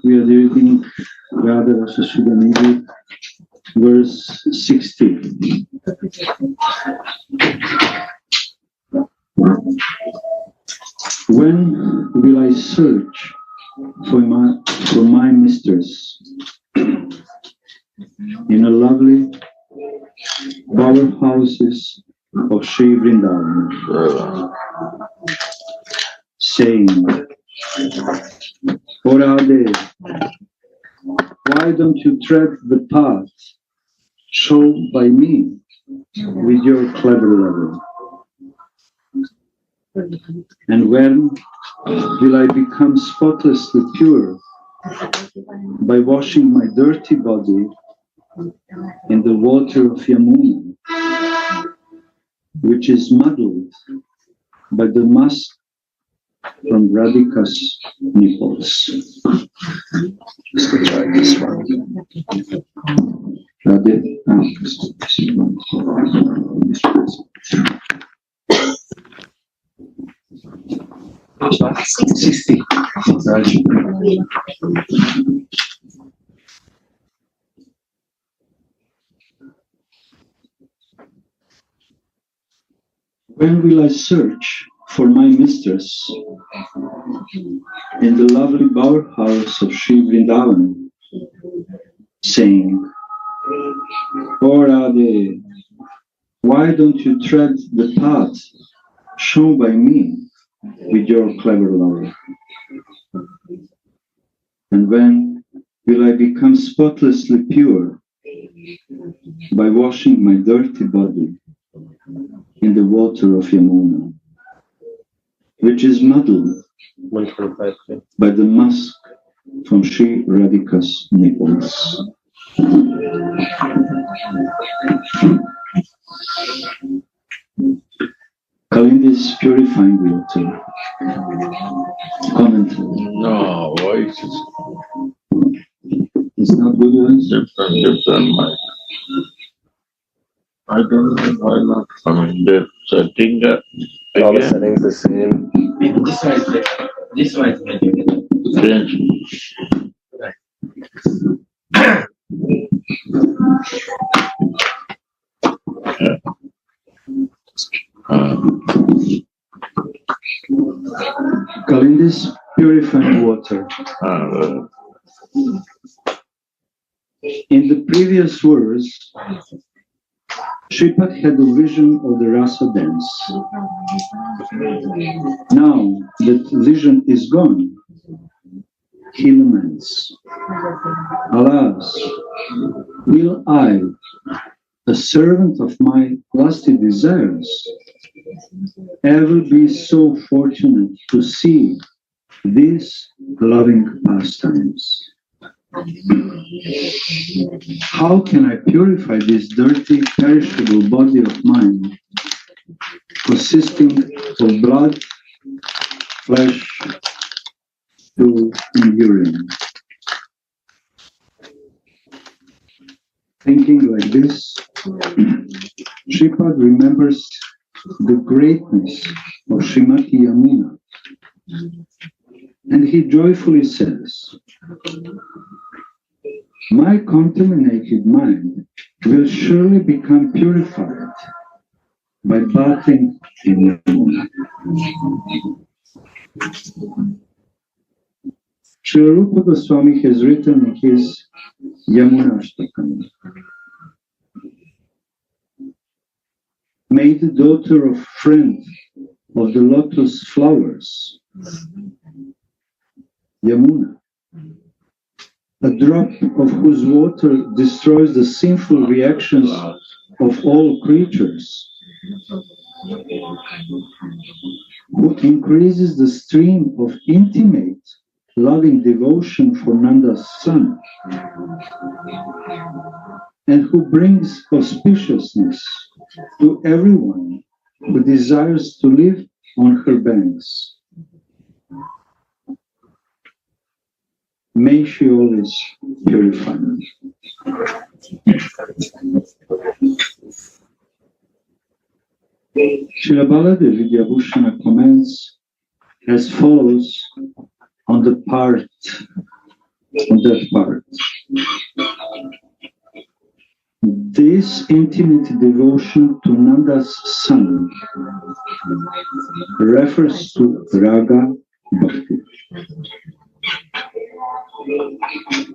we are reading Radha Rasa Sudhandhi, verse 60. When will I search for my mistress in a lovely bower houses of Sri Vrindavan, saying, O Radha, why don't you tread the path shown by me with your clever lover? And when will I become spotlessly pure by washing my dirty body in the water of Yamuna, which is muddled by the musk from Radhika's nipples? Let's go try this one. Radha, 60. When will I search for my mistress in the lovely bower house of Sri Vrindavan, saying, O Radha, why don't you tread the path shown by me with your clever lover? And when will I become spotlessly pure by washing my dirty body in the water of Yamuna, which is muddled by the musk from Sri Radhika's nipples? Kalindi's purifying water. Comment. No, voice is It's not good ones? different mic. I don't know why not. I mean, the setting all the settings the same. This one is change. Kalindi's purifying water. In the previous verse, Shripad had a vision of the Rasa dance. Now that vision is gone, he laments. Alas, will I, a servant of my lusty desires, ever be so fortunate to see these loving pastimes? How can I purify this dirty, perishable body of mine, consisting of blood, flesh, stool, and urine? Thinking like this, Shripad remembers the greatness of Srimati Yamuna, and he joyfully says, my contaminated mind will surely become purified by bathing in Yamuna. Srila Rupa Goswami has written in his Yamuna Ashtakam, may the daughter of friend of the lotus flowers, Yamuna, a drop of whose water destroys the sinful reactions of all creatures, who increases the stream of intimate, loving devotion for Nanda's son, and who brings auspiciousness to everyone who desires to live on her banks. May she always purify me. Srila Baladev Vidyabhushana comments as follows on the part on that part. This intimate devotion to Nanda's son refers to Raga Bhakti.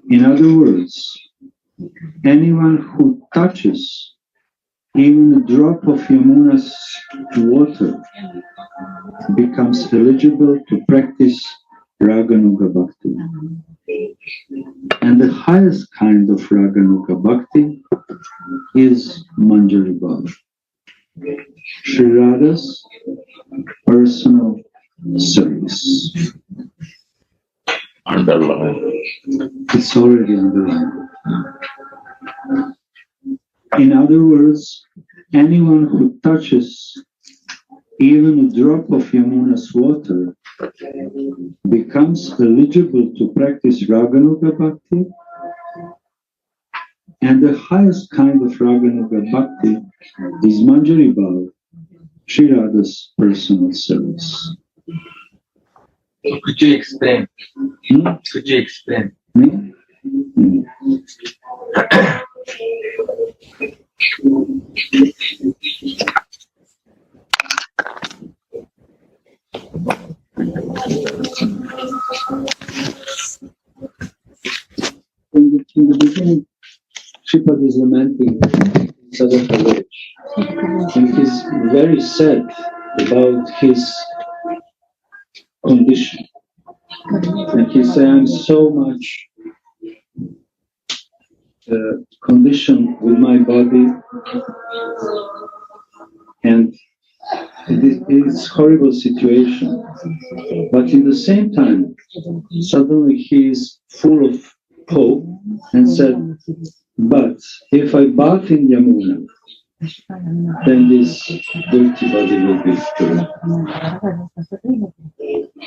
In other words, anyone who touches even a drop of Yamuna's water becomes eligible to practice Raganuga Bhakti. And the highest kind of Raganuga Bhakti is Manjari Bhav, Sri Radha's personal service. Underline. It's already underlined. In other words, anyone who touches even a drop of Yamuna's water becomes eligible to practice Raganuga Bhakti, and the highest kind of Raganuga Bhakti is Manjari Bhav, Sri Radha's personal service. Could you explain? Could you explain? Me? In the beginning, Sripad is lamenting Sadhaka village, and he's very sad about his condition. And he said, I'm so much conditioned with my body, and it's a horrible situation. But in the same time, suddenly he is full of hope and said, but if I bath in Yamuna, then this dirty body will be free.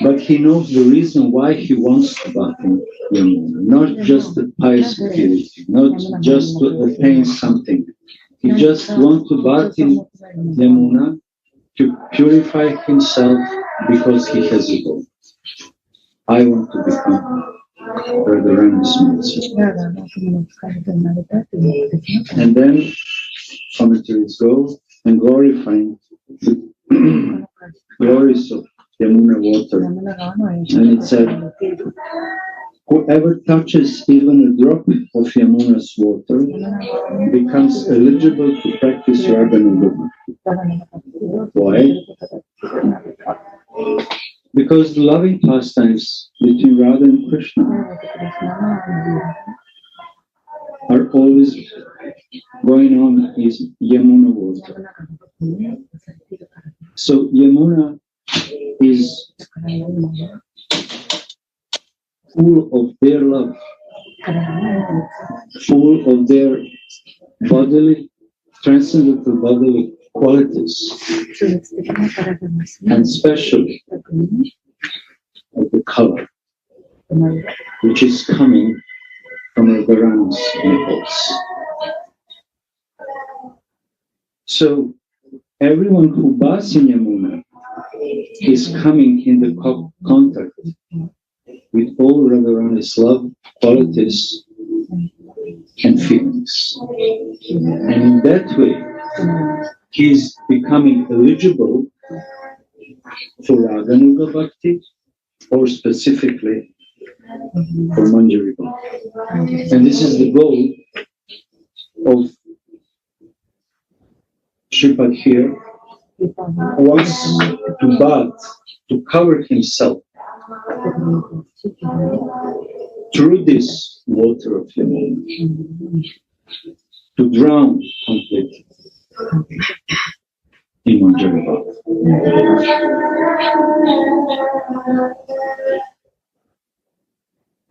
But he knows the reason why he wants to bath in Yamuna, not just the pious purity, not just to attain something. He just wants to bath in Yamuna to purify himself because he has a goal. I want to become Radharani's Mother. And then commentaries go and glorifying the glories of Yamuna water. And it said, whoever touches even a drop of Yamuna's water becomes eligible to practice Raganuga. Why? Because the loving pastimes between Radha and Krishna are always going on is Yamuna water. So Yamuna is full of their love, full of their bodily, transcendental bodily qualities, and especially of the color, which is coming from Radharani's nipples. So everyone who baths in Yamuna is coming in the contact with all Radharani's love, qualities, and feelings. And in that way, he is becoming eligible for Raganuga Bhakti, or specifically for Manjari Bhakti. And this is the goal of Sripad here, wants to bath, to cover himself through this water of Yamuna, to drown completely in Manjari Bhakti.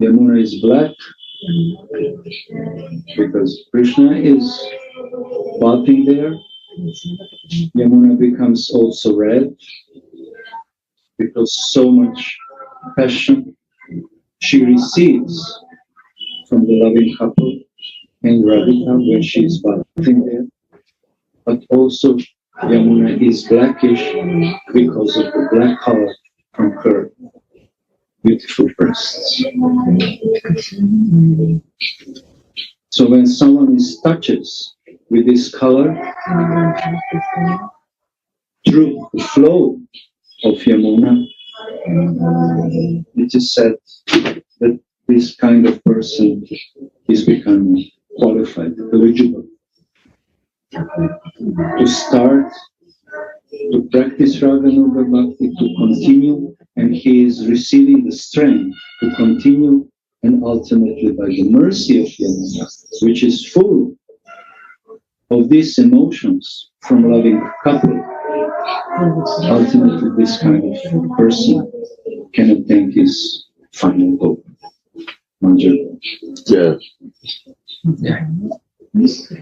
Yamuna is black because Krishna is bathing there. Yamuna becomes also red because so much passion she receives from the loving couple in Radhika when she is bathing there. But also Yamuna is blackish because of the black color from her beautiful breasts. So when someone is touches with this color, through the flow of Yamuna, it is said that this kind of person is becoming qualified, eligible to start to practice Raganuga Bhakti, to continue, and he is receiving the strength to continue, and ultimately by the mercy of Yamuna, which is full of these emotions from loving couple, ultimately this kind of person can obtain his final hope. Manjari. Yes.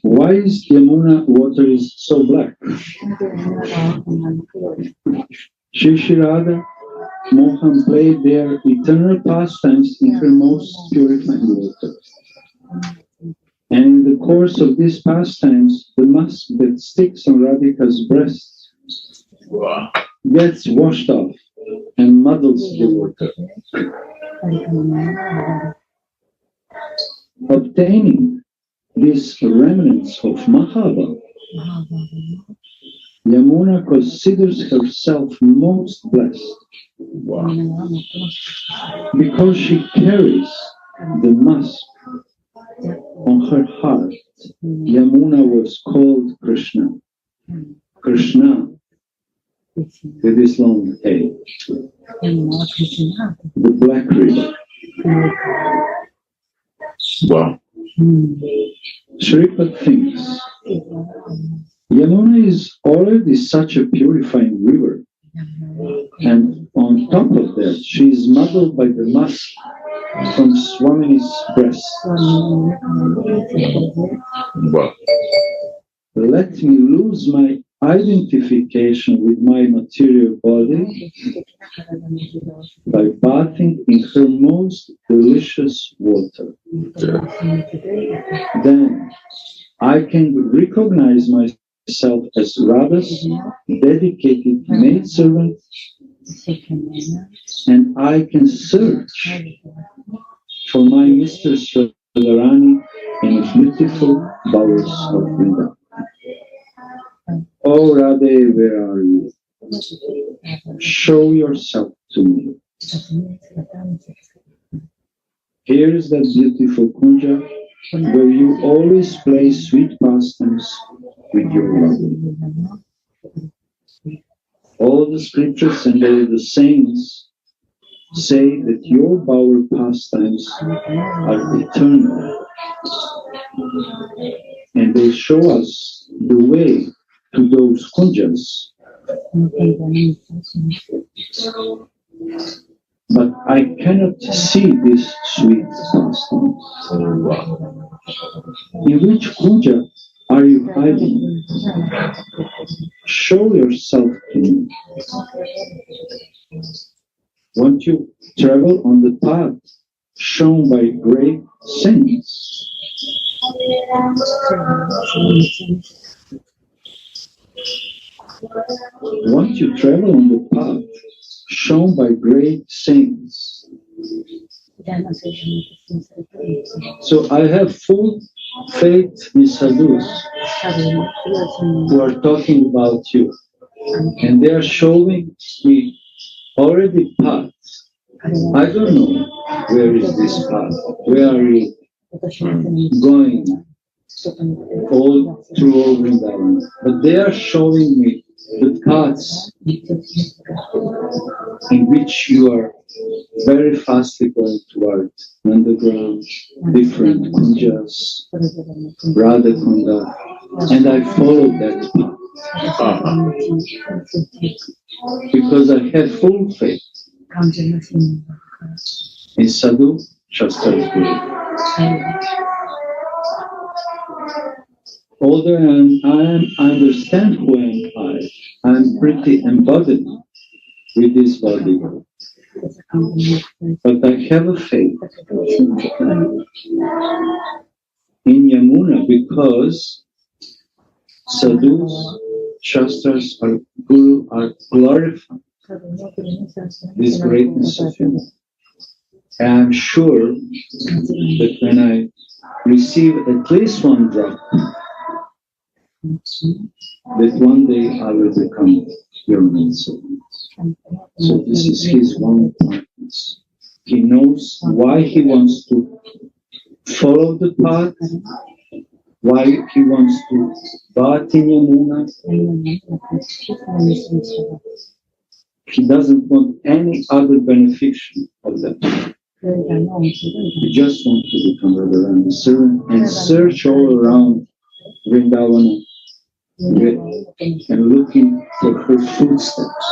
Why is Yamuna water is so black? Shri Radha Mohan played their eternal pastimes in her most purifying water. And in the course of these pastimes, the musk that sticks on Radhika's breast gets washed off and muddles the water. Obtaining these remnants of Mahabha, Yamuna considers herself most blessed because she carries the musk on her heart. Yamuna was called Krishna. Krishna with his long hair. The Black River. Wow. Shripad thinks Yamuna is already such a purifying river, and on top of that, she is muddled by the musk from Swamini's breast. Wow. Let me lose my identification with my material body by bathing in her most delicious water. Then I can recognize myself as Radha's dedicated maidservant, and I can search for my mistress Radharani in the beautiful bowers of Vrindavan. Oh Radhe, where are you? Show yourself to me. Here is that beautiful kunja where you always play sweet pastimes with your love. All the scriptures and all the saints say that your bower pastimes are eternal, and they show us the way to those kunjas. But I cannot see this sweet pastimes. In which kunja are you hiding? Show yourself to me. Won't you travel on the path shown by great saints? Won't you travel on the path shown by great saints? So I have full faith in sadhus who are talking about you, and they are showing me already paths. I don't know where is this path, where are you going all through all Vrindavan, but they are showing me the paths in which you are very fastly going towards underground, different kunjas, Radha Kunda, and I followed that path because I have full faith in Sadhu Shastra's Guru. Although I understand who am I am pretty embodied with this body. But I have a faith in Yamuna because sadhus, shastras, or guru are glorifying this greatness of Him. And I'm sure that when I receive at least one drop, that one day I will become Yamuna. So this is His one purpose. He knows why He wants to follow the path, why He wants to bath in Yamuna. He doesn't want any other benefiction of that. He just wants to become Radharani servant and search all around Vrindavana and looking for her footsteps.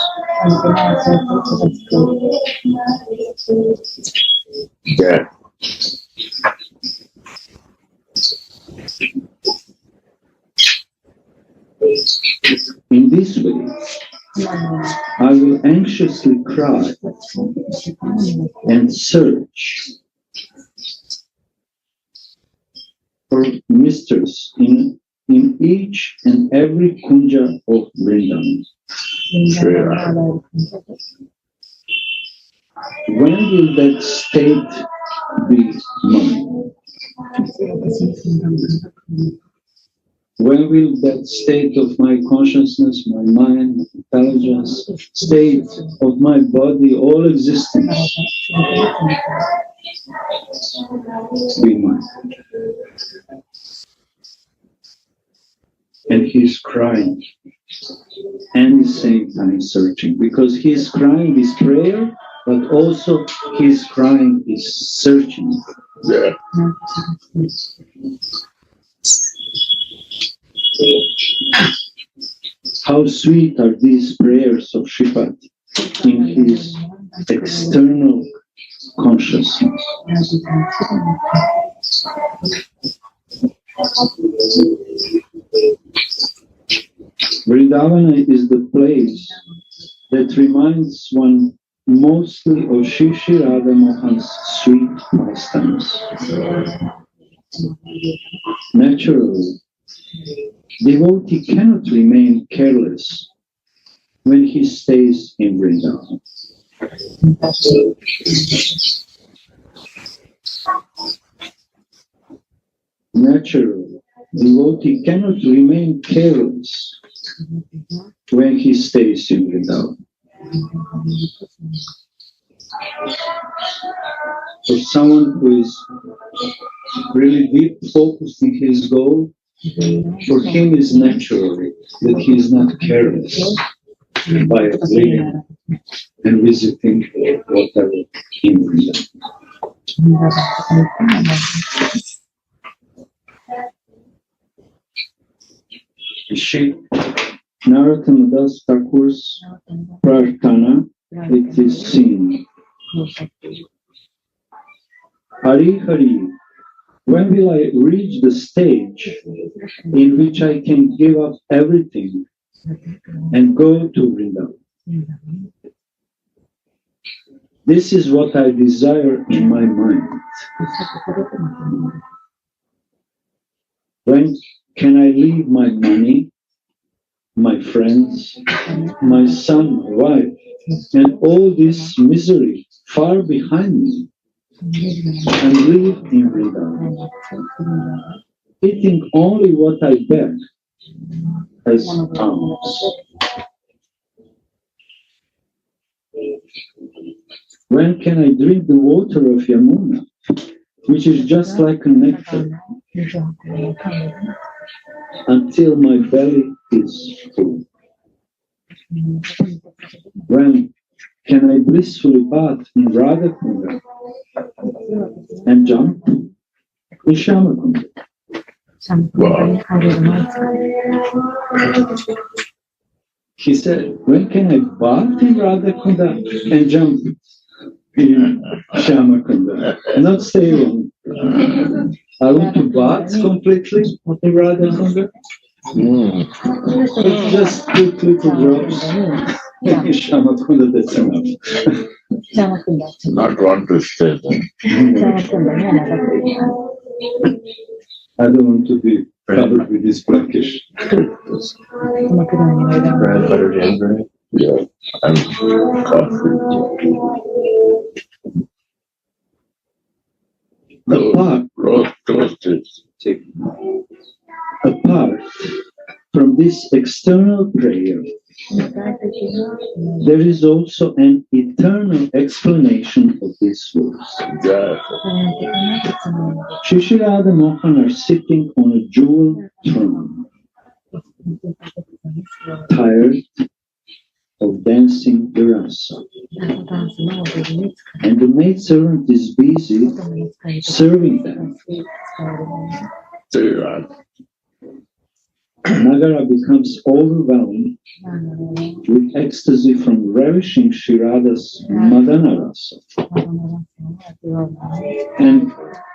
Yeah. In this way, I will anxiously cry and search for misters in each and every kunja of Vrindavan. When will that state be known? When will that state of my consciousness, my mind, my intelligence, state of my body, all existence be mine? And he's crying and at the same time searching, because he's crying his prayer, but also he's crying his searching. Yeah. How sweet are these prayers of Shripad in his external consciousness. Vrindavana is the place that reminds one mostly of Shri Radha Mohan's sweet pastimes. Naturally, devotee cannot remain careless when he stays in Vrindavan. Naturally, devotee cannot remain careless when he stays in Vrindavan. For someone who is really deep focused in his goal, for him is naturally that he is not careless by living and visiting whatever in Vrindavan. Shri Narottam Das Thakur's Prarthana, it is seen. Hari Hari, when will I reach the stage in which I can give up everything and go to Vrindavan? This is what I desire in my mind. When can I leave my money, my friends, my son, my wife, and all this misery far behind me, and live in Vrindavan, eating only what I beg as alms? When can I drink the water of Yamuna, which is just like a nectar, until my belly is full? When can I blissfully bath in Radha Kunda and jump in Shama Kunda? Wow. He said, when can I bath in Radha Kunda and jump in Shama Kunda? Not stay long. I want to bath completely in Radha Kunda. Just 2 little drops Shamakunda, that's enough. Not want to stay there. I don't want to be covered with this blackish. bread, butter, jam bread. Yeah, and coffee. Roast toasted. Apart from this external prayer, there is also an eternal explanation of this verse. Yeah. Shri Radha Mohan are sitting on a jeweled throne, tired of dancing the Rasa. And the maidservant is busy serving them. Nagara becomes overwhelmed with ecstasy from relishing Shri Radha's Madana Rasa. And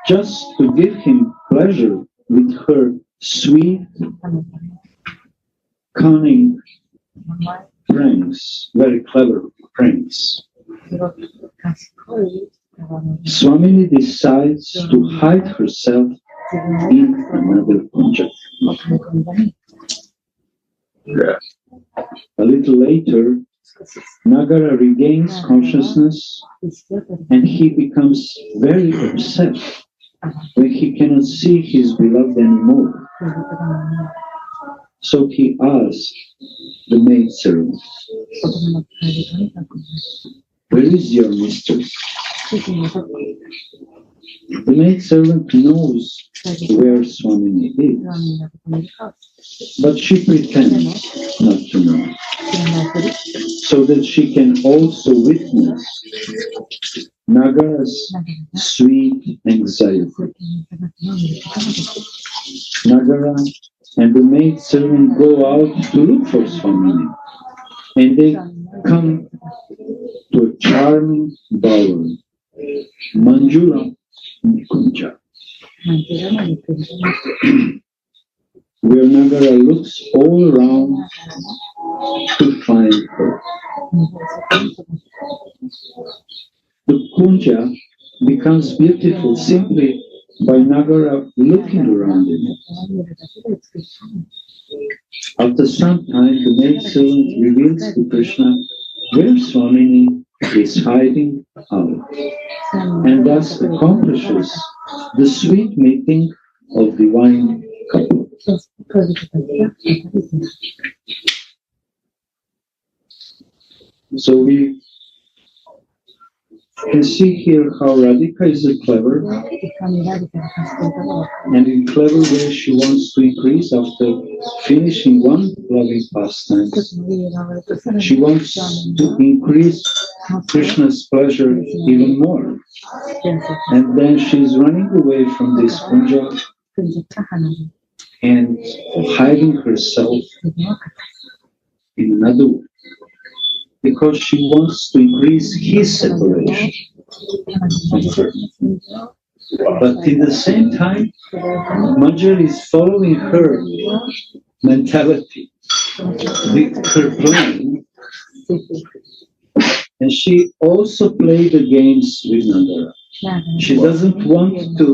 just to give him pleasure with her sweet, cunning pranks, very clever pranks, Swamini decides to hide herself in another kunja. Yeah. A little later, Nagara regains consciousness and he becomes very upset when he cannot see his beloved anymore. So he asks the maidservant, "Where is your mistress?" The maidservant knows where Swamini is, but she pretends not to know, so that she can also witness Nagara's sweet anxiety. Nagara and the maidservant go out to look for Swamini, and they come to a charming bower, Manjula Kunja, where Nagara looks all around to find her. The Kunja becomes beautiful simply by Nagara looking around in it. After some time, the maidservant reveals to Krishna where Swamini is hiding out, and thus accomplishes the sweet meeting of divine couple. So we can see here how Radhika is a clever, and in clever way she wants to increase after finishing one loving pastime. She wants to increase Krishna's pleasure even more. And then she's running away from this kunja and hiding herself in another way, because she wants to increase his separation from her. But at the same time, Manjari is following her mentality, her plan, and she also played the games with Nagara. She doesn't want to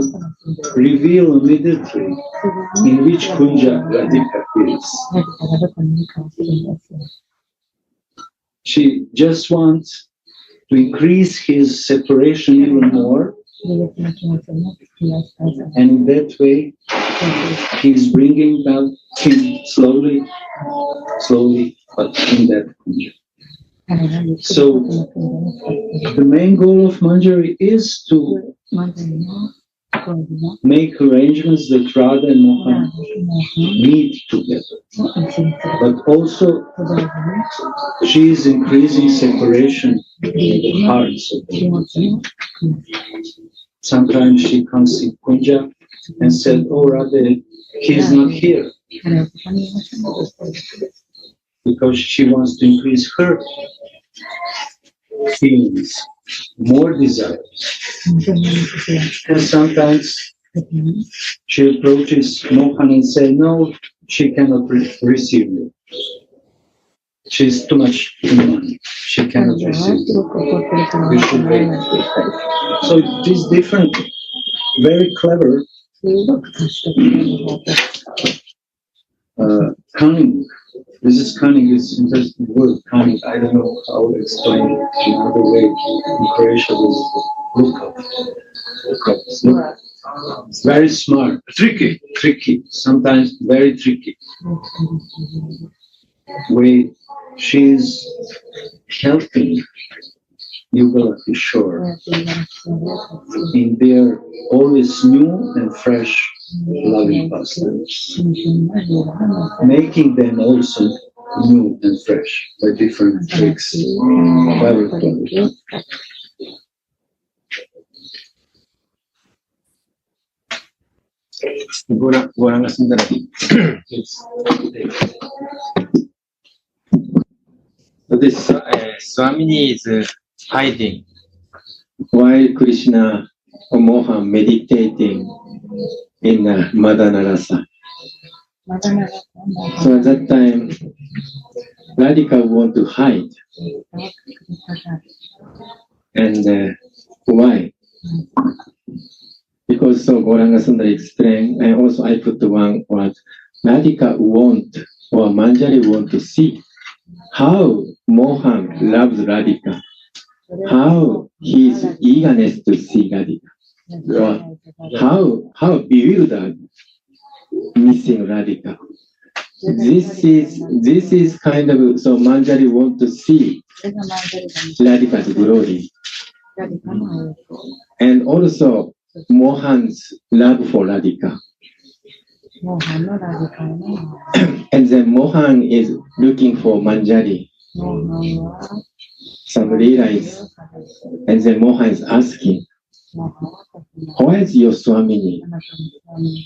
reveal immediately in which kunja Radhika is. She just wants to increase his separation even more, and in that way he's bringing back him slowly, but in that kunja. So the main goal of Manjari is to make arrangements that Radha and Mohan meet together. But also she is increasing separation in the hearts of them. Sometimes she comes in kunja and said, "Oh Radha, he's not here," because she wants to increase her feelings, more desires. And sometimes she approaches Mohan and says, "No, she cannot receive you." She's too much human. She cannot receive. We should wait. So it is different, very clever, cunning. This is cunning, is interesting word, cunning. I don't know how to explain it in another way. In Croatia, look up. Look. Very smart. Tricky. Sometimes very tricky. Way she's helping Yugala to shore in their always new and fresh loving pastimes, making them also new and fresh by different tricks. Very clever. So this Swamini is hiding. While Krishna or Mohan meditating in Madana Rasa. So at that time, Radhika want to hide. And why? Because so Gauranga Sundara explained, and also I put one word, Radhika want, or Manjari want to see how Mohan loves Radhika, how his eagerness to see Radhika, or how bewildered missing Radhika. This is kind of, so Manjari want to see Radhika's glory. And also Mohan's love for Radhika. And then Mohan is looking for Manjari. Some realize, and then Mohan is asking, why is your Swamini?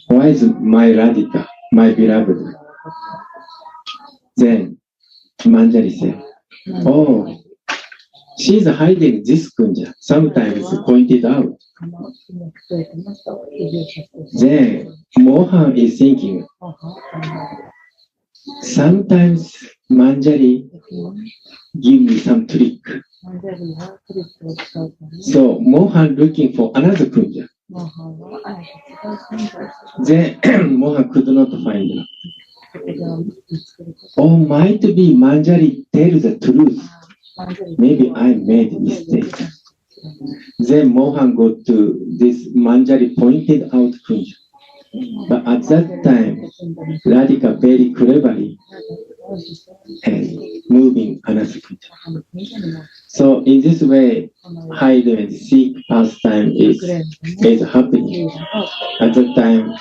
Why is my Radhika, my beloved? Then Manjari said, oh, she's hiding this kunja, sometimes pointed out. Then Mohan is thinking, sometimes Manjari give me some trick. So Mohan looking for another kunja. Then Mohan could not find her. Oh, might be Manjari tell the truth. Maybe I made a mistake. Then Mohan got to this Manjari pointed out kunja. But at that time, Radhika very cleverly and moving another kunja. So in this way, hide and seek pastime is happening. At that time,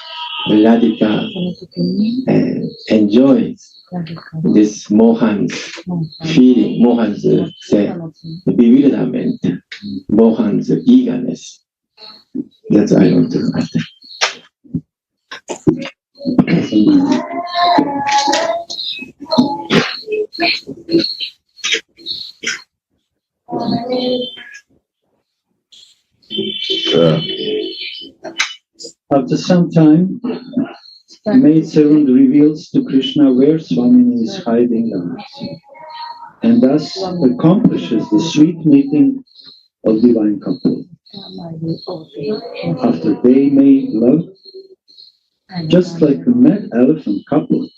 Radhika enjoys this Mohan's feeling, Mohan's bewilderment, Mohan's eagerness. That's what I want to write. After some time, maidservant reveals to Krishna where Swamini is hiding out, and thus accomplishes the sweet meeting of divine couple. After they made love, just like a mad elephant couple,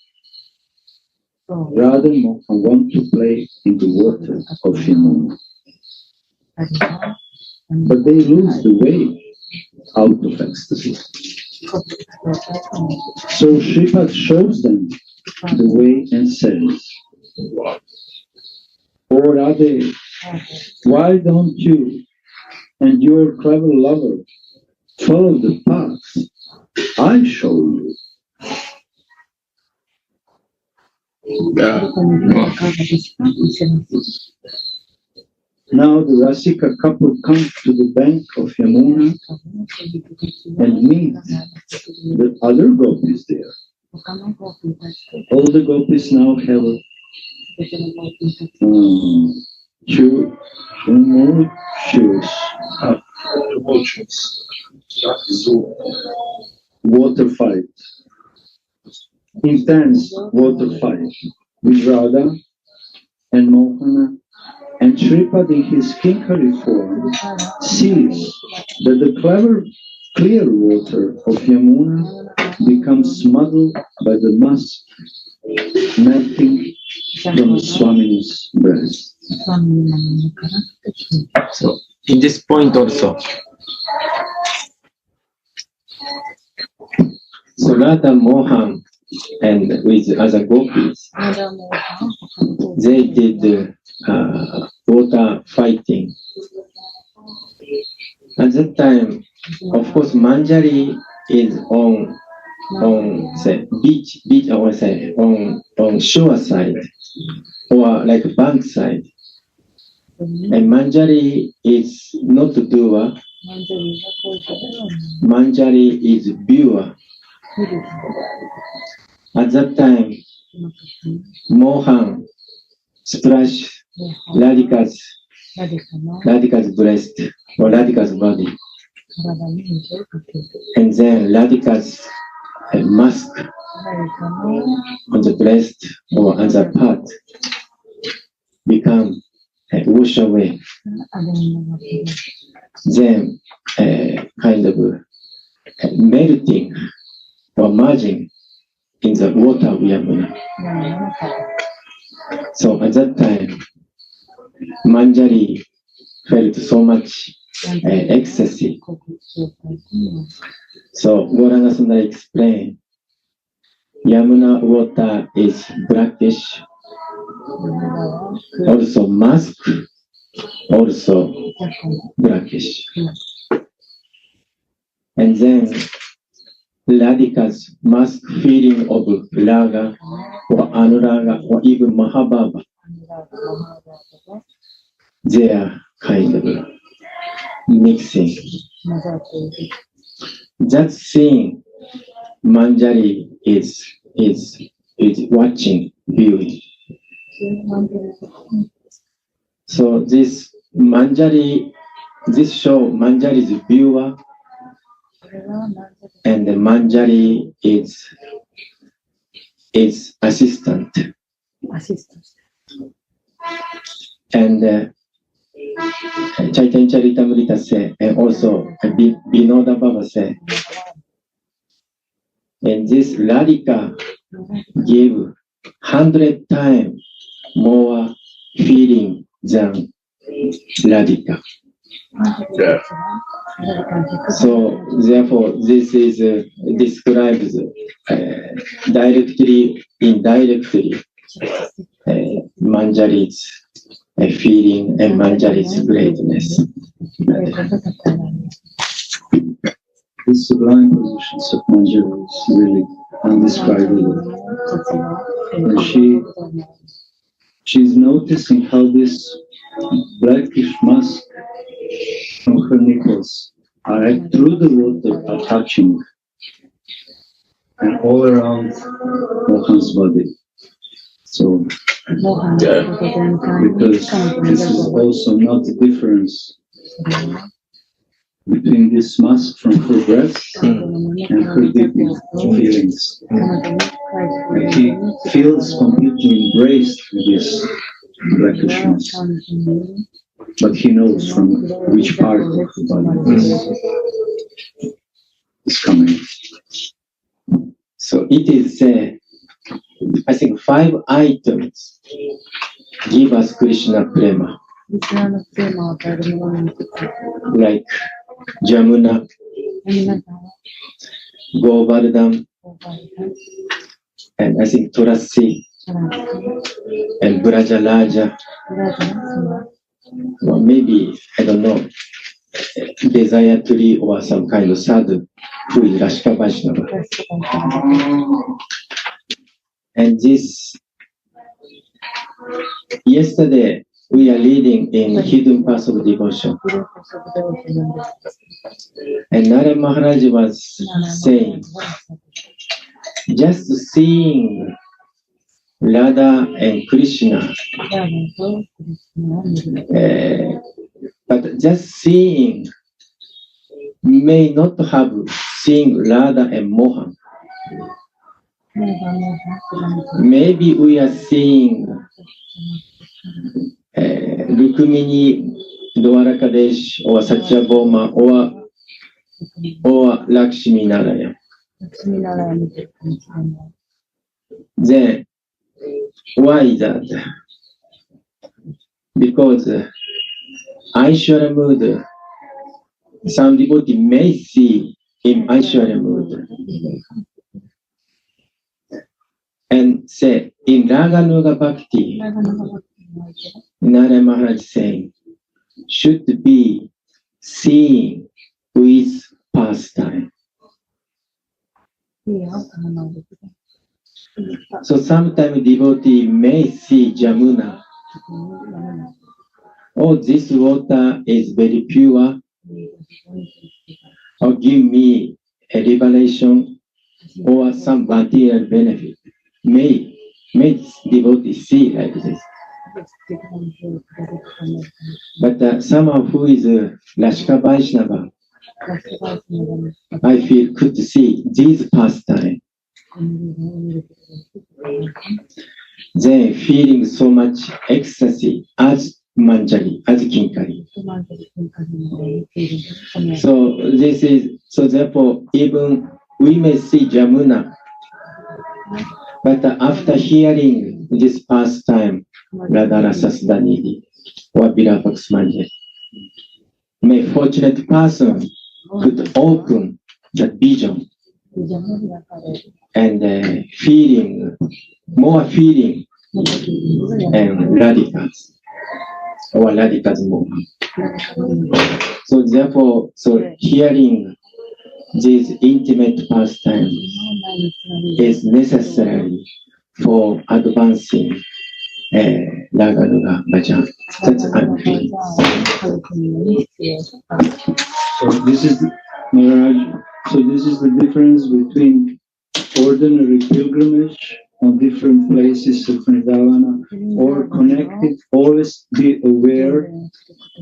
Radha and Mohan want to play in the water of Yamuna. But they lose the way out of ecstasy. So Shripad shows them the way and says, "Oh Radha, why don't you and your clever lover follow the path I show you?" Now the Rasika couple comes to the bank of Yamuna and meet the other gopis there. All the gopis now have water fight, intense water fight with Radha and Mohana, and Shripad in his kingly form sees that the clear water of Yamuna becomes smuggled by the musk melting from Swami's breast. So, in this point also, So Radha Mohan and with other gopis, they did water fighting. At that time, of course, Manjari is on say beach, or say on shore side or like bank side, and Manjari is not doer. Manjari is viewer. At that time, Mohan splashed Radhika's breast or Radhika's body, and then Radhika's mask on the breast or other part become washed away. Then kind of melting or merging in the water of Yamuna. So at that time, Manjari felt so much ecstasy. So Gauranga explained, Yamuna water is brackish, also musk, also brackish. And then Radhika's musk feeling of raga or anuraga or even mahabhava, they are kind of mixing. That scene Manjari is watching, viewing. So this show Manjari's viewer, and the Manjari is assistant. And Chaitanya Charitamrita say, and also Vinoda Baba say, and this Radhika gave 100 times more feeling than Radhika. Yeah. So therefore, this is describes directly, indirectly, Manjari's feeling and Manjari's greatness. The sublime positions of Manjari is really undescribable. And she's noticing how this blackish musk from her nipples are through the water are touching and all around Mohan's body. So, because this is also not the difference between this musk from her breast and her deep feelings. And he feels completely embraced with this blackish musk, but he knows from which part of the body is coming. So it is, I think, 5 items give us Krishna prema, like Yamuna, Govardhan, and I think Tulasi, and Brajalaja, or maybe, I don't know, desire tree or some kind of sadhu who is Rashka Vaishnava. And this, yesterday we are reading in Hidden Path of Devotion. And Nara Maharaj was saying, just seeing Radha and Krishna, but just seeing may not have seen Radha and Mohan. maybe we are seeing Rukmini, Dwarakadesh, or Satyabhama, or Lakshmi Narayana. Then, why is that? Because Aishwarya mood, some devotee may see in Aishwarya mood and say, in Raganuga Bhakti, Narayana Maharaj saying, should be seen with pastime. So sometimes devotee may see Yamuna. Oh, this water is very pure. Or give me a revelation or some material benefit. May devotee see like this. But someone who is Rashka Vaishnava, I feel could see these pastime. Then feeling so much ecstasy as Manjari, as Kinkari. So therefore, even we may see Yamuna, but after hearing this pastime, Radha Rasa Sudhandhi or Vilapax Manjari, may fortunate person could open the vision and more feeling and radicals or radicals more. So therefore, hearing this intimate pastime is necessary for advancing Raganuga Bhajan. That's I'm feeling. So this is Maharaj. So this is the difference between ordinary pilgrimage on different places of Vrindavana, or connected. Always be aware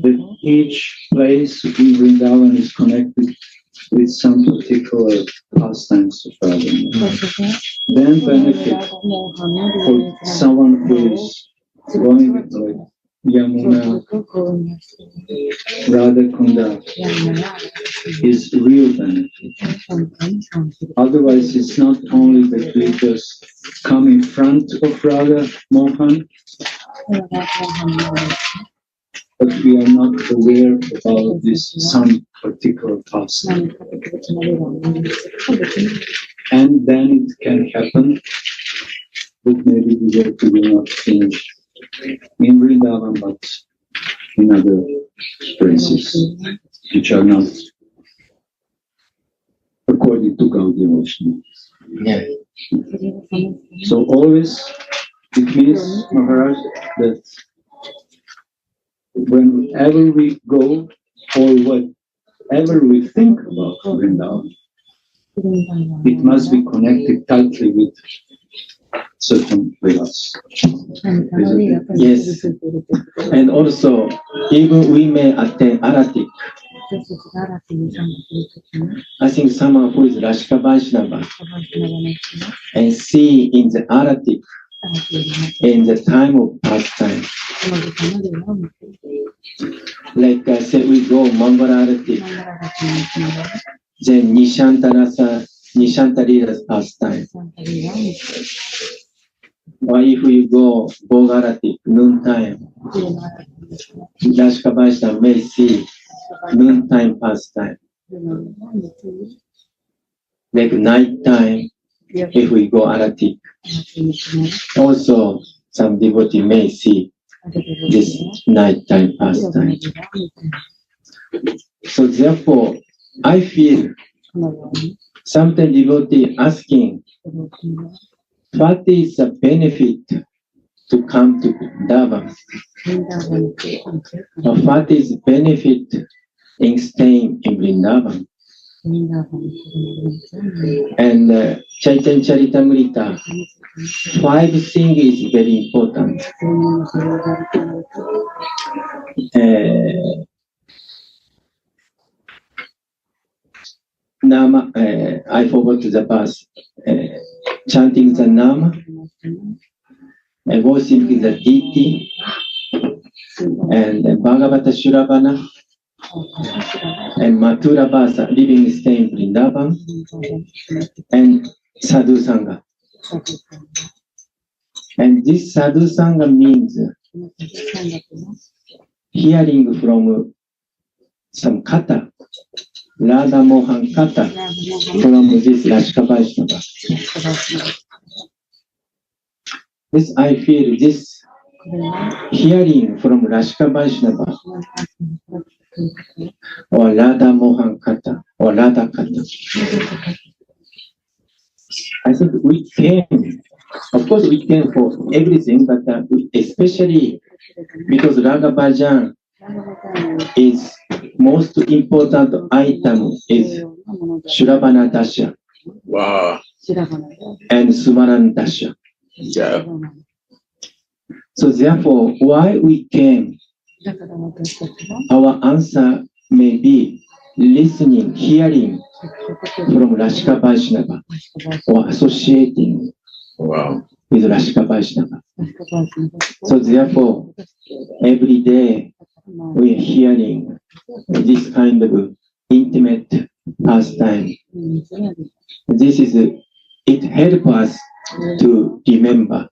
that each place in Vrindavan is connected with some particular pastimes of Radha. Then benefit for someone who is going like Yamuna, Radha Kunda is real benefit. Otherwise, it's not only that we just come in front of Radha Mohan, but we are not aware about this some particular pastime. And then it can happen that maybe the devotee will not finish in Vrindavan, but in other places which are not according to Gaudiya Vaishnava. Yeah. So always it means, Maharaj, that whenever we go or whatever we think about Vrindavan, it must be connected tightly with certain vilas. Yes. And also, even we may attend Aratik. I think someone who is Rashka Vaishnava and see in the Aratik in the time of pastime. Like I said, we go Mangala Aratik, then Nishanta Rasa, Nishanta Leela's pastime. Or if we go Bogaratik, noontime, Rashka Vaishnava may see noontime pastime. Like nighttime, if we go Aratik. Also, some devotee may see this nighttime pastime. So therefore, I feel sometimes devotee asking, what is the benefit to come to Vrindavan? Or what is the benefit in staying in Vrindavan? And Chaitanya Charitamrita, 5 things is very important. Nama, I forgot the verse. Chanting the Nama, worshiping the deity, and Bhagavata Shravana, and Mathura Vasa, living stay in Vrindavan, and Sadhu Sangha. And this Sadhu Sangha means hearing from some kata, Radha Mohan kata, from this Rashka Vaishnava. This I feel this hearing from Rashka Vaishnava or Radha Mohan kata or Radha kata. I think we came, of course we came for everything, but especially because Raga Bhajan is most important item is Shravana Dasha Wow. and Sumaran Dasha. Yeah. So therefore, why we came, our answer may be listening, hearing from Rashka Vaishnava or associating Wow. with Rashka Vaishnava. So therefore, every day we are hearing this kind of intimate pastime. This is, it helps us to remember.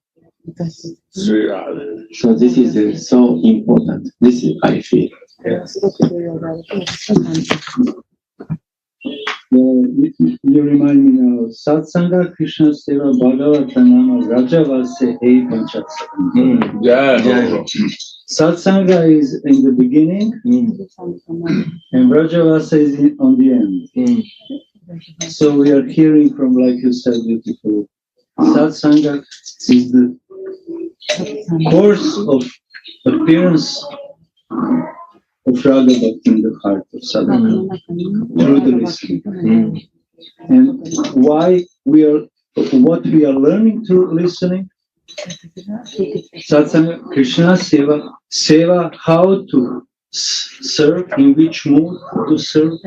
Sri Radha. So this is so important. This is, I feel. You remind me now, Satsanga Krishna Seva Bhagavata Nama Rajavase Ei Panchatsakam. Yeah. Satsanga is in the beginning and Rajavasa is on the end. So we are hearing from, like you said beautifully, Satsanga is the course of appearance of Radha Bhakti in the heart of sadhaka through the listening. And why what we are learning through listening, Satsanga, Krishna Seva, how to serve, in which mood to serve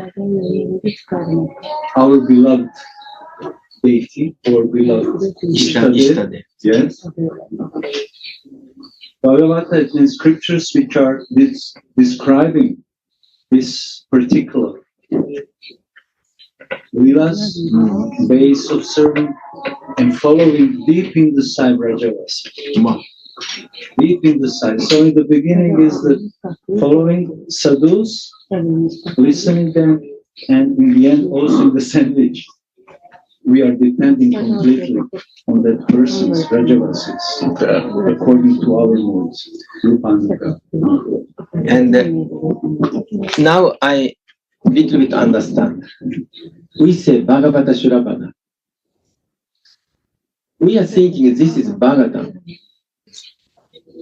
our beloved deity or beloved Ishtadev. Yes. Bhagavata in scriptures which are describing this particular Vilas, ways of serving and following deep in the side Rajavasa. Deep in the side. So in the beginning is the following sadhus, listening them, and in the end also in the sandwich. We are depending completely on that person's Rajavasis, according to our modes. And now I little bit understand. We say Bhagavata Shravana. We are thinking this is Bhagavatam.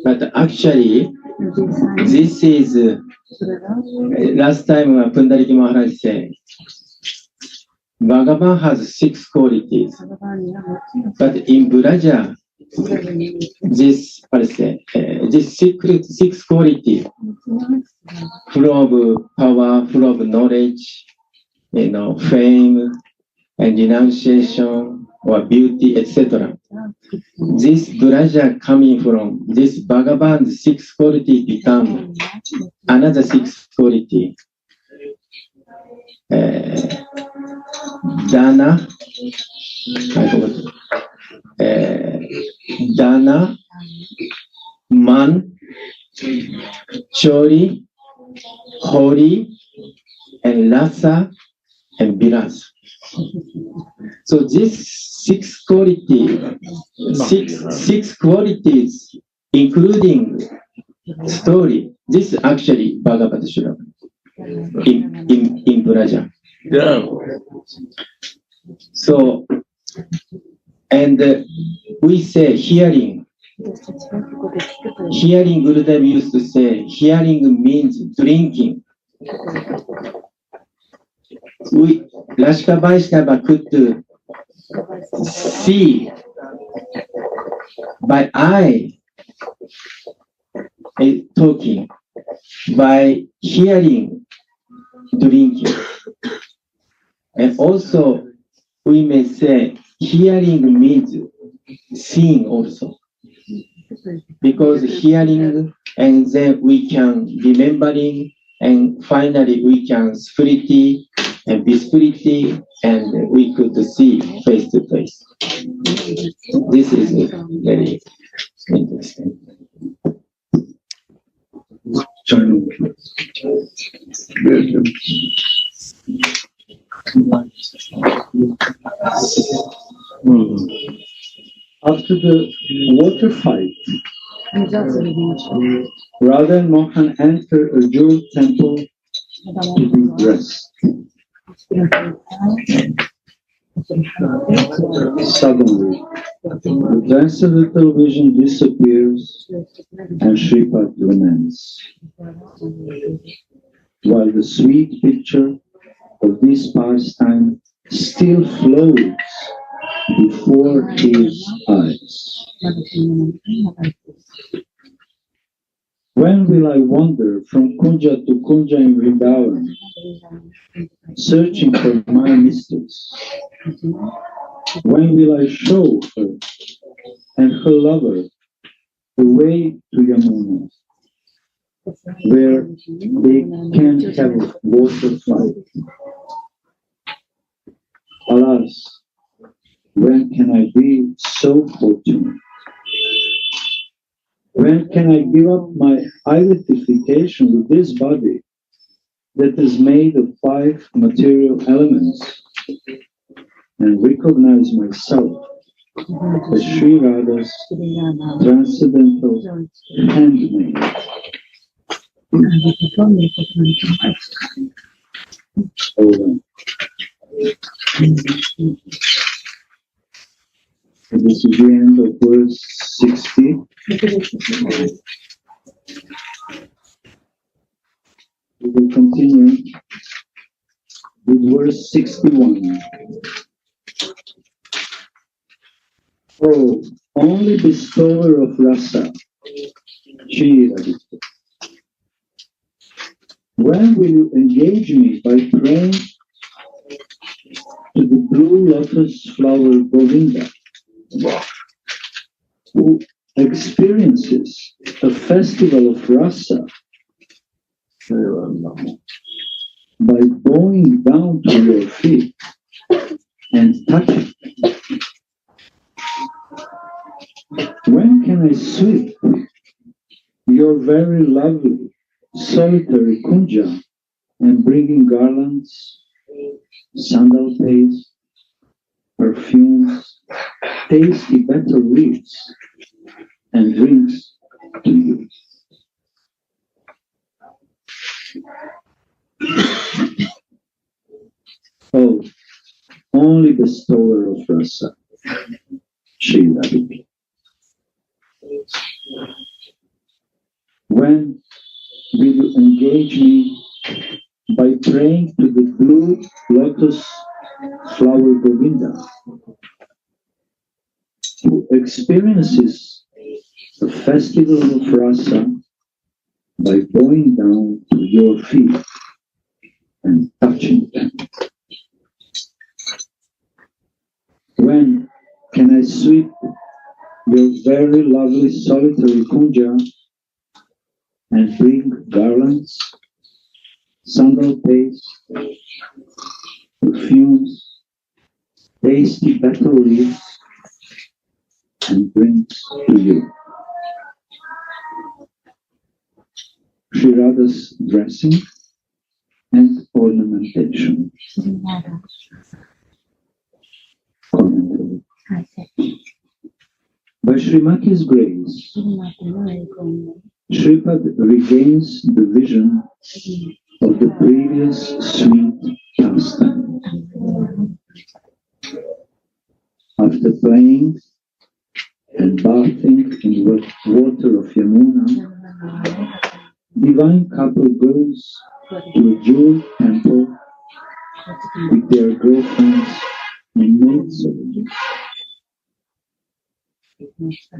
But actually, this is, last time Pundariki Maharaj said, Bhagavan has 6 qualities. But in Braja, this 6 qualities, full of power, full of knowledge, fame, and renunciation, or beauty, etc. This Braja coming from this Bhagavan's 6 qualities become another 6 qualities. Dana, I forgot. Dana, Man, Chori, Hori, and Rasa, and Vilas. So this 6 qualities, six qualities, including story. This is actually Bhagavata Shravana in Braja. Yeah. So, and we say hearing. Hearing, Gurudev used to say, hearing means drinking. Rashka Vaishnava could see by eye talking, by hearing drinking. And also, we may say hearing means seeing also. Because hearing and then we can remembering and finally we can spirity and visibility and we could see face to face. This is very interesting. After the water fight, Radha and Mohan enter a jewel temple to be dressed. Suddenly, the transcendental vision disappears and Shripad laments, while the sweet picture of this pastime still floats before his eyes. When will I wander from Kunja to Kunja in Vrindavan, searching for my mistress? When will I show her and her lover the way to Yamuna, where they can have water fight? Alas, when can I be so fortunate? When can I give up my identification with this body that is made of 5 material elements and recognize myself as Sri Radha's transcendental handmaid? So this is the end of verse 60. We will continue with verse 61. Oh, only bestower of Rasa, Shri Radha, when will you engage me by praying to the blue lotus flower Govinda, who experiences a festival of Rasa by bowing down to your feet and touching? When can I sweep your very lovely solitary kunja and bringing garlands, sandal paste, perfumes, tasty betel leaves, and drinks to you? Oh, only bestower of Rasa, Shri Radha. When will you engage me by praying to the blue lotus flower Govinda, who experiences the festival of Rasa by bowing down to your feet and touching them? When can I sweep your very lovely solitary kunja and bring garlands, sandal paste, perfumes, tasty betel leaves, and drinks to you? Sri Radha's dressing and ornamentation. Commentary. By Srimati's grace, Shripad regains the vision of the previous sweet pastime. After playing and bathing in the water of Yamuna, divine couple goes to a jewel temple with their girlfriends and maidservants.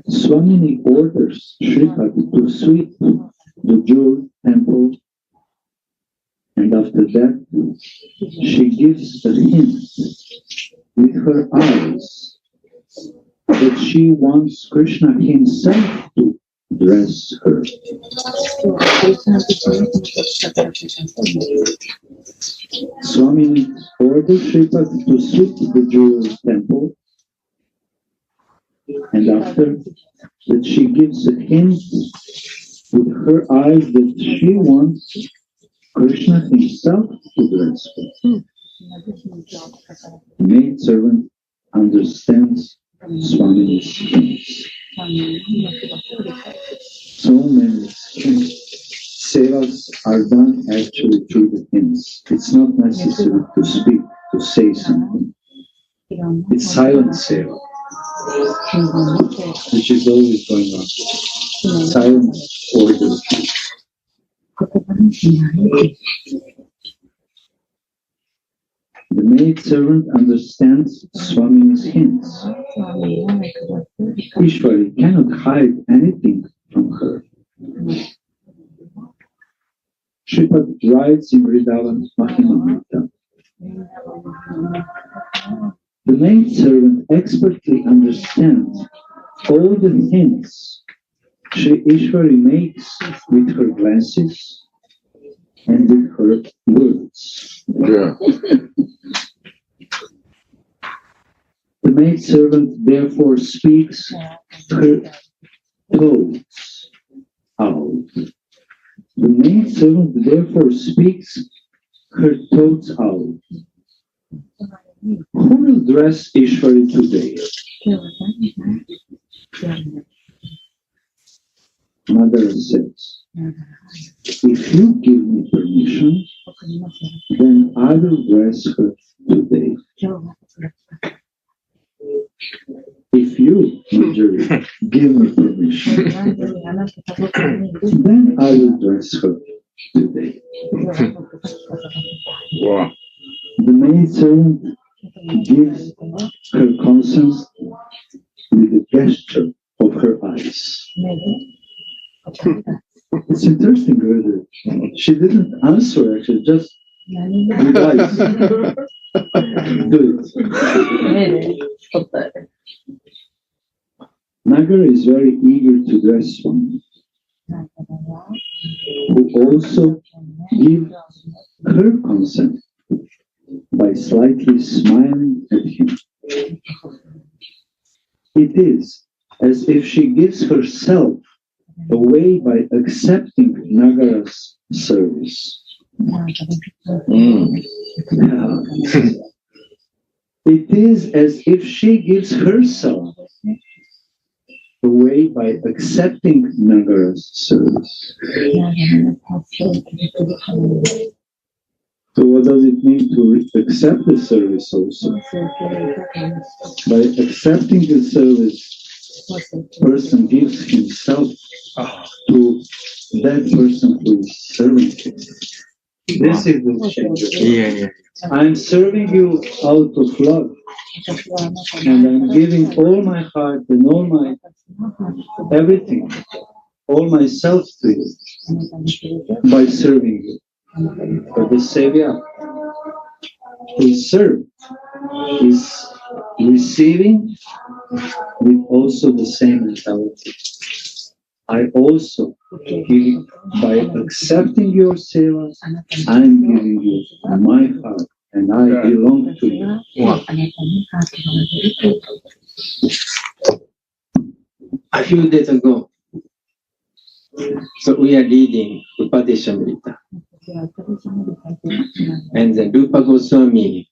Swamini orders Shripad to sweep the jewel temple And after that, she gives a hint with her eyes that she wants Krishna himself to dress her. Swami ordered Sripad to sweep the jewel temple, and after that she gives a hint with her eyes that she wants Krishna himself to dress her. The maid servant understands Swami's hints. So many sevas are done actually through the hints. It's not necessary to speak, to say something. It's silent seva, which is always going on. Silent order. The maid servant understands Swami's hints. Ishwari cannot hide anything from her. Sripad writes in Vrindavan Mahimamrita. The maid servant expertly understands all the hints Shri Ishwari makes with her glances and with her words. Yeah. The maid servant therefore speaks her thoughts out. The maid servant therefore speaks her thoughts out. Who will dress Ishwari today? Mother says, if you give me permission, then I will dress her today. If you, Marjorie, give me permission, then I will dress her today. Wow. The maid servant gives her consent with a gesture of her eyes. It's interesting, really. She didn't answer, actually, just with eyes. Do it. Nagar is very eager to dress one, who also gives her consent by slightly smiling at him. It is as if she gives herself away by accepting Nagara's service. It is as if she gives herself away by accepting Nagara's service. So what does it mean to accept the service also? By accepting the service, person gives himself to that person who is serving him. This is the change. I'm serving you out of love, and I'm giving all my heart and all my everything, all myself to you by serving you. But the Savior who is served is receiving with also the same mentality. I also give, by accepting your seva, I'm giving you my heart and I belong to you. A few days ago, so we are reading Upadeshamrita. And the Rupa Goswami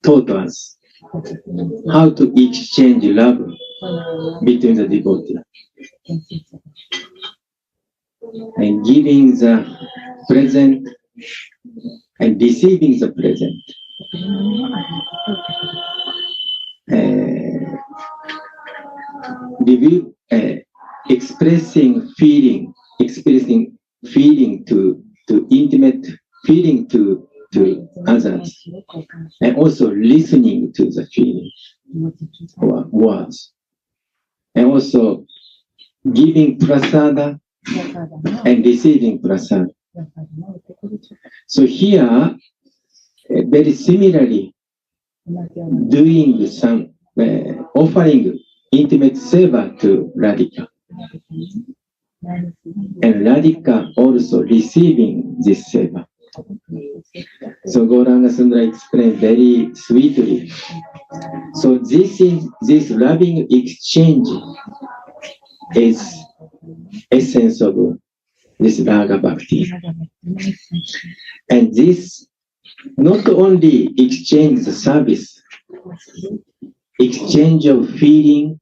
taught us how to exchange love between the devotees. And giving the present and receiving the present. Expressing feeling to intimate feeling to others, and also listening to the feeling or words, and also giving prasada and receiving prasad. So here, very similarly, doing some offering intimate seva to Radhika. And Radhika also receiving this seva. So Gauranga Sundara explained very sweetly. So this loving exchange is essence of this Raga Bhakti. And this not only exchange the service, exchange of feeling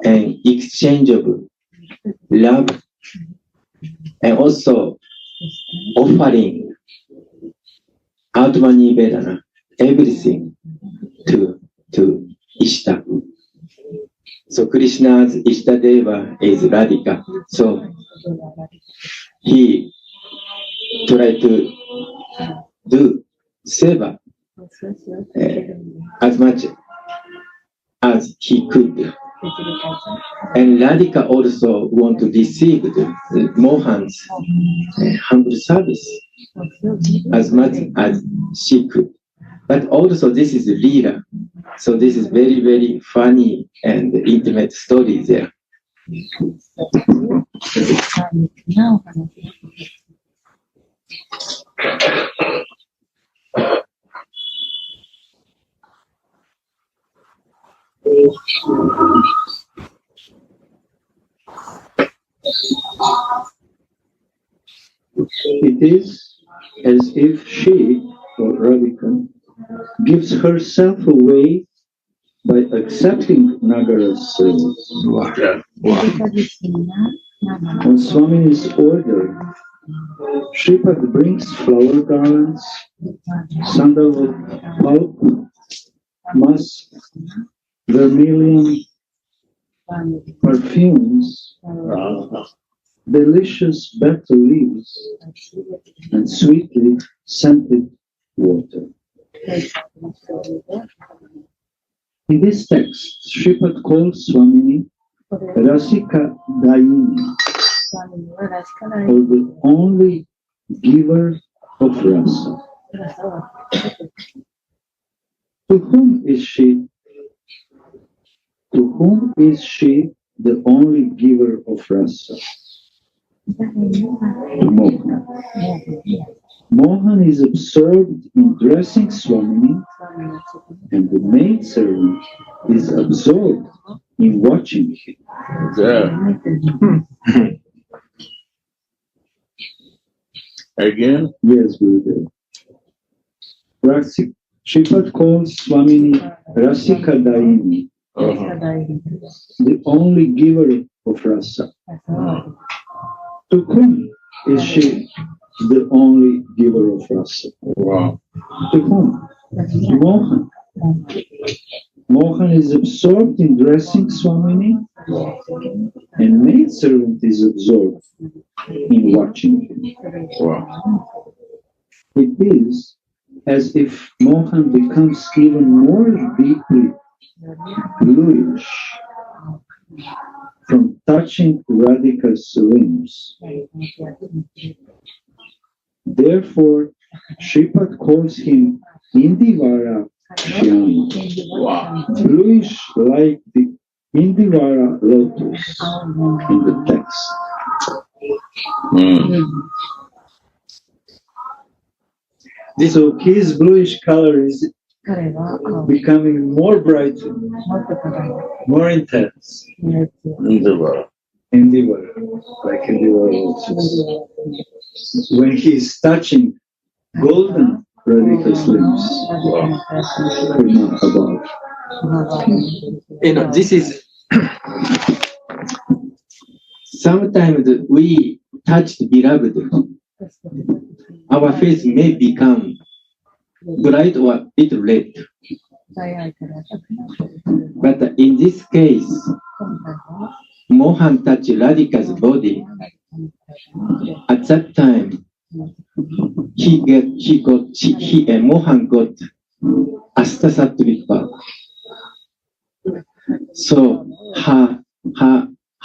and exchange of love, and also offering Atma Nivedana, everything to Ishta. So Krishna's Ishtadeva is Radhika. So he tried to do seva as much as he could. And Radhika also want to receive the Mohan's humble service as much as she could. But also this is Leela. So this is very, very funny and intimate story there. It is as if she, or Radhika, gives herself away by accepting Nagara's service. On Swamini's order, Shripad brings flower garlands, sandalwood pulp, musk, vermilion, perfumes, delicious betel leaves, and sweetly scented water. In this text, Shripad calls Swamini Rasika Dayini, or the only giver of rasa. To whom is she? To whom is she the only giver of rasa? To Mohan. Mohan is absorbed in dressing Swamini, and the maidservant is absorbed in watching him. Again? Yes, Gurudev. Shripad calls Swamini Rasika Dayini, the only giver of rasa. To whom is she the only giver of rasa? Wow. To whom? Mohan. Mohan is absorbed in dressing Swamini, and maidservant is absorbed in watching him. Wow. It is as if Mohan becomes even more deeply bluish from touching Radhika's limbs. Therefore, Shripad calls him Indivara Shyam, bluish like the Indivara lotus in the text. So his bluish color is becoming more bright, more intense. Indivara. Indivara, like Indivara lotus. When he is touching golden Radhika's limbs, above. This is sometimes we touch the beloved. Our face may become bright or a bit red. But in this case, Mohan touched Radhika's body. At that time, Mohan got Astasattvic power. So her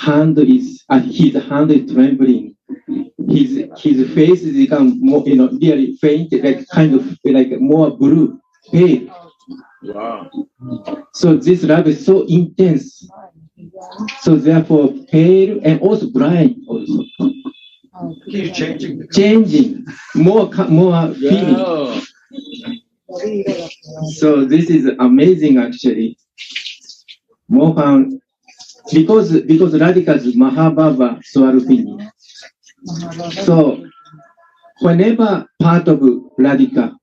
his hand is trembling. His face is become more, really faint, like kind of like more blue, pale. Wow. So this love is so intense. So therefore, pale and also blind also. He's changing. Changing, more feeling. Yeah. So this is amazing actually. Mohan, because Radhika's Mahabhava Swarupini. So whenever part of Radhika,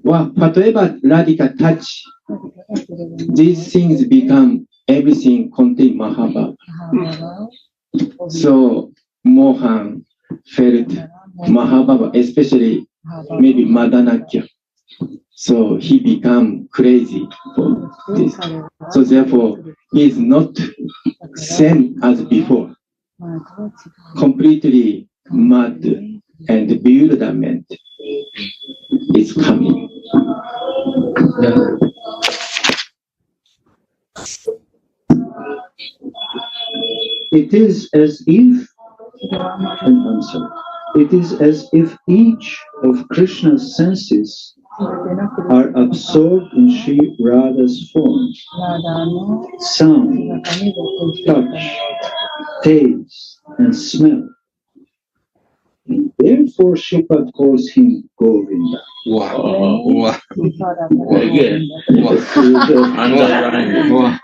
whatever Radhika touch, these things become everything contain Mahabhava. So Mohan felt Mahabhava, especially maybe Madanakya. So he became crazy for this. So therefore, he is not same as before. Completely mad and bewilderment is coming. It is as if, I'm sorry, it is as if each of Krishna's senses are absorbed in Sri Radha's form, sound, touch, taste, and smell. Therefore, Shripad calls him Govinda. Wow. Wow. Again. Underline. Wow.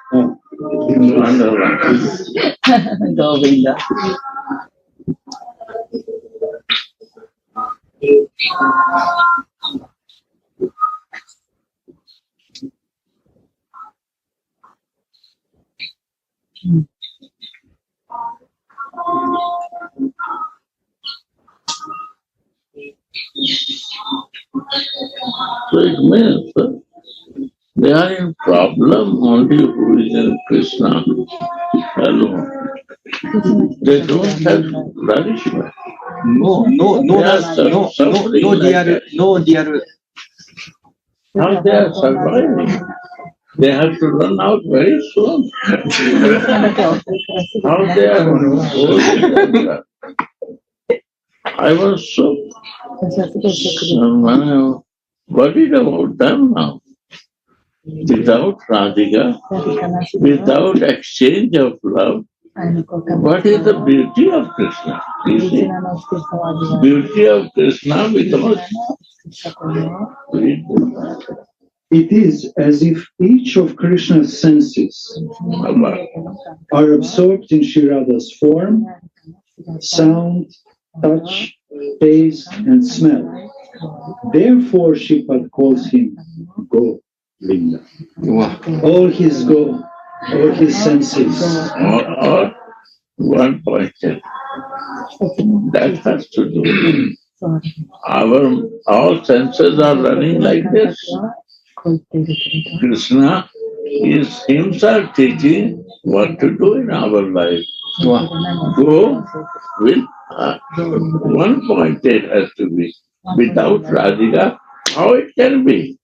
Underline. Govinda. So it means they are in problem only who is in Krishna alone. They don't have nourishment. No, dear. How they are surviving? They have to run out very soon. How they are holding. I was so worried about them now. Without Radhika, without exchange of love, what is the beauty of Krishna? You see? Beauty of Krishna without. It is as if each of Krishna's senses are absorbed in Sri Radha's form, sound, touch, taste, and smell. Therefore, Shripad calls him Govinda. Wow. All his senses. Or one point. That has to do. Our senses are running like this. Krishna is himself teaching what to do in our life. Wow. Go with one point it has to be. Without Radhika, how it can be?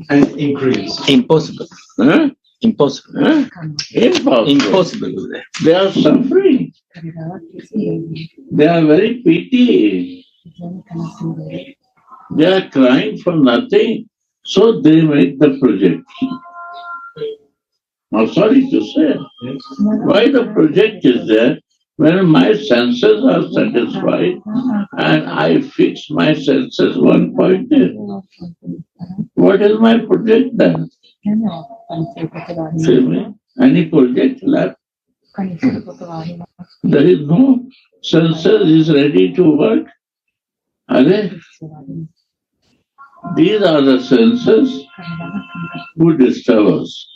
And increase. Impossible. Huh? Impossible. Huh? Impossible. Impossible. They are suffering. They are very pity. They are crying for nothing. So they make the project. I'm sorry to say. Why the project is there? When my senses are satisfied and I fix my senses one point there. What is my project then? See me? Any project left? There is no senses is ready to work. Are they? These are the senses who disturb us.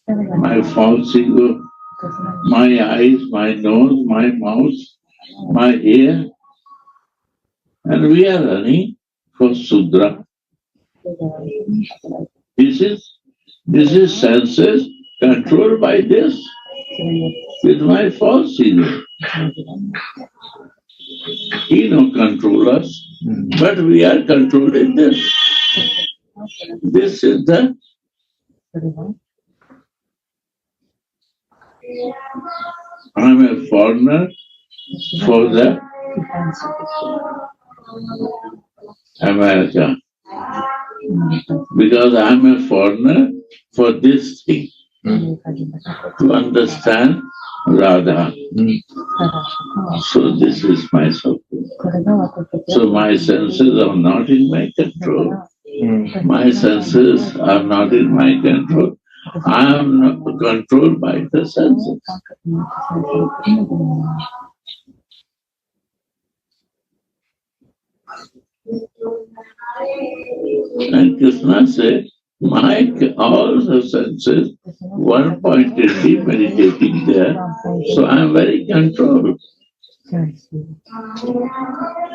My false ego, my eyes, my nose, my mouth, my ear. And we are running for Sudra. This is senses controlled by this with my false ego. He don't control us, but we are controlling this. This is the I'm a foreigner for the America. Because I'm a foreigner for this thing. To understand Radha. So this is my suffering. So my senses are not in my control. My senses are not in my control. I am not controlled by the senses. And Krishna said, all the senses, one pointedly meditating there, so I am very controlled.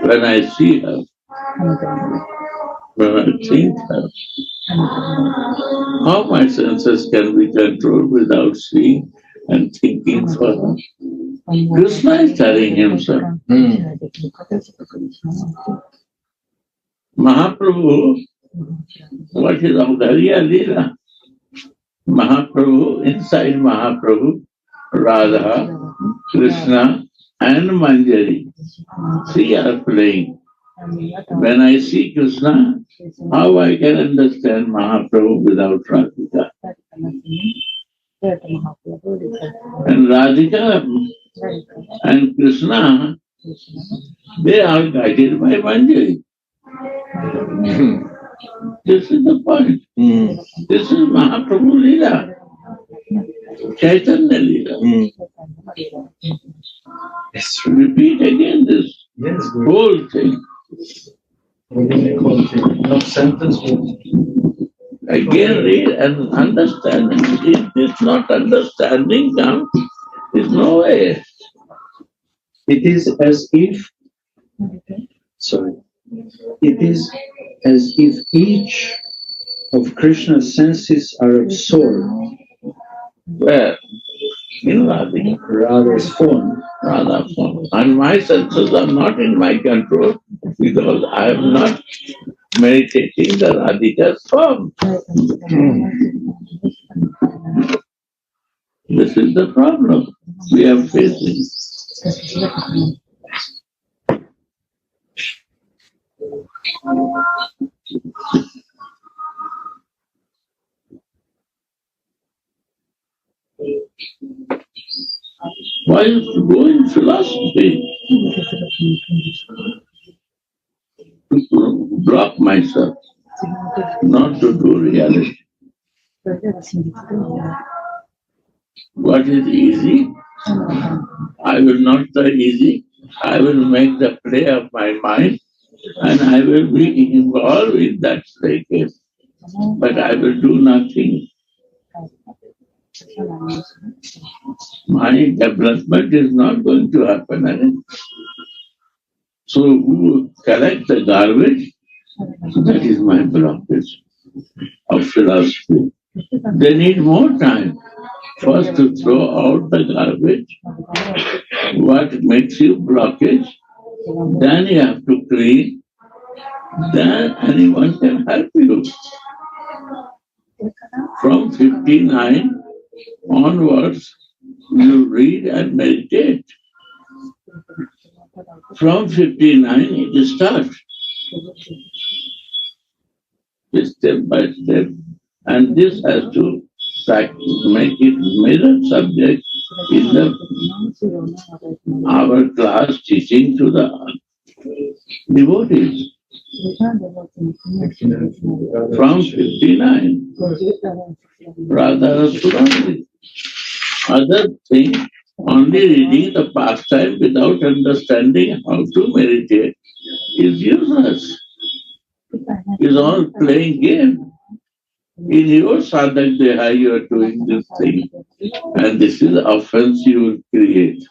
When I see her, when I think her, how my senses can be controlled without seeing and thinking for her? Krishna is telling himself. Mahaprabhu, what is Audharya Leela? Mahaprabhu, inside Mahaprabhu, Radha, Krishna and Manjari, three are playing. When I see Krishna, how I can understand Mahaprabhu without Radhika? And Radhika and Krishna, they are guided by Manjari. This is the point. This is Mahaprabhu Leela. Chaitanya Leela. Repeat again this whole thing. No sentence. Again read and understand. If this not understanding comes, there's no way. It is as if, it is as if each of Krishna's senses are absorbed. Where? In Radhika. Radha's form. Radha form. And my senses are not in my control because I am not meditating the Radhika's form. This is the problem we are facing. Why to go in philosophy? To block myself, not to do reality. What is easy? I will not try easy. I will make the play of my mind and I will be involved in that staircase. But I will do nothing. My development is not going to happen again. So who collect the garbage? That is my blockage of philosophy. They need more time. First to throw out the garbage, what makes you blockage, then you have to clean, then anyone can help you. From 59 onwards, you read and meditate. From 59, it starts. Step by step. And this has to make it major subject in our class teaching to the devotees. From 59, Radha Sudhandhi. Other thing, only reading the pastime without understanding how to meditate is useless. It's all playing game. In your sadhak deha, you are doing this thing, and this is offense you will create.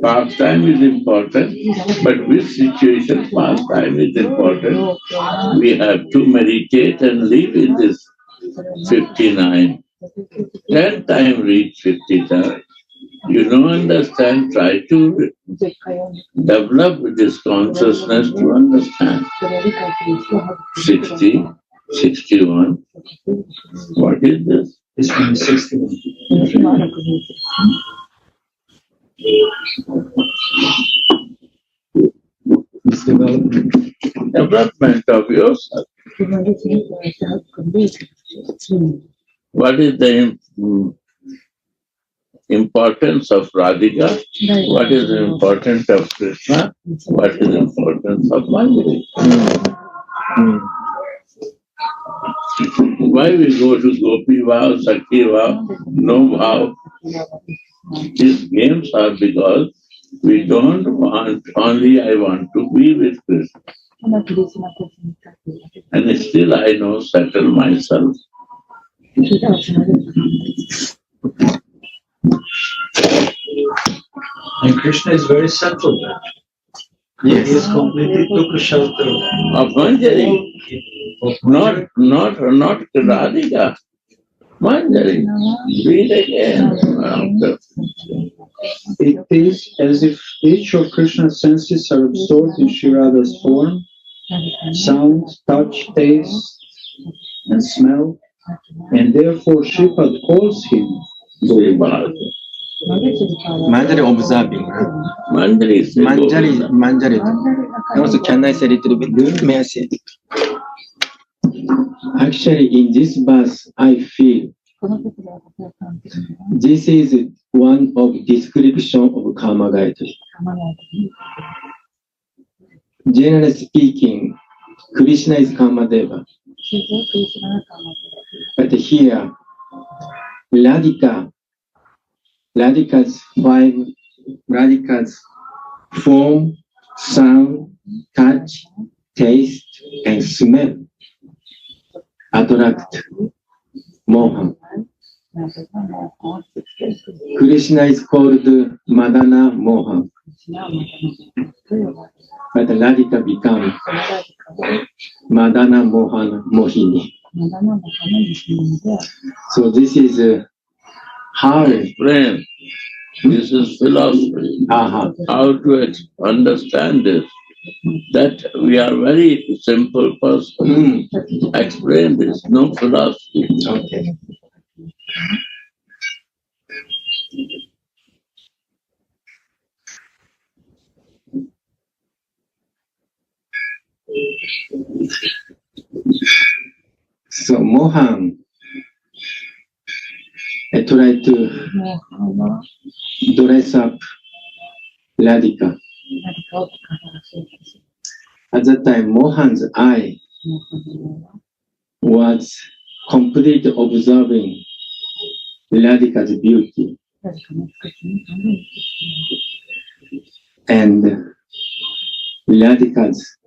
Pastime is important, but which situation pastime is important? We have to meditate and live in this 59. 10 times reach 59. You don't understand, try to develop this consciousness to understand. 60, 61. What is this? This one is 61. It's development. Development of yourself. What is the importance of Radhika? What is the importance of Krishna? What is the importance of Manjari? Why we go to Gopi Vav, Sakhi Vav, no Vav? These games are because we don't want only I want to be with Krishna. And still I know settle myself. And Krishna is very central there. Yes. He is completely took a shelter Of Manjari, not Radhika. Manjari, read again. It is as if each of Krishna's senses are absorbed in Sri Radha's form, sound, touch, taste, and smell, and therefore Shripad calls him Gopal. Manjari observing. Manjari is Manjari. Also, can I say a little bit? May I say? Actually, in this verse, I feel this is one of description of karma guide. Generally speaking, Krishna is karma deva. But here, Radhika's form, sound, touch, taste, and smell attract Mohan. Krishna is called Madana Mohan. But Radhika becomes Madana Mohan Mohini. So this is how explain. This is philosophy. How to understand this? That we are very simple person. Explain this, no philosophy. Okay. So Mohan tried to dress up Radhika. At that time, Mohan's eye was completely observing Radhika's beauty. And Radhika's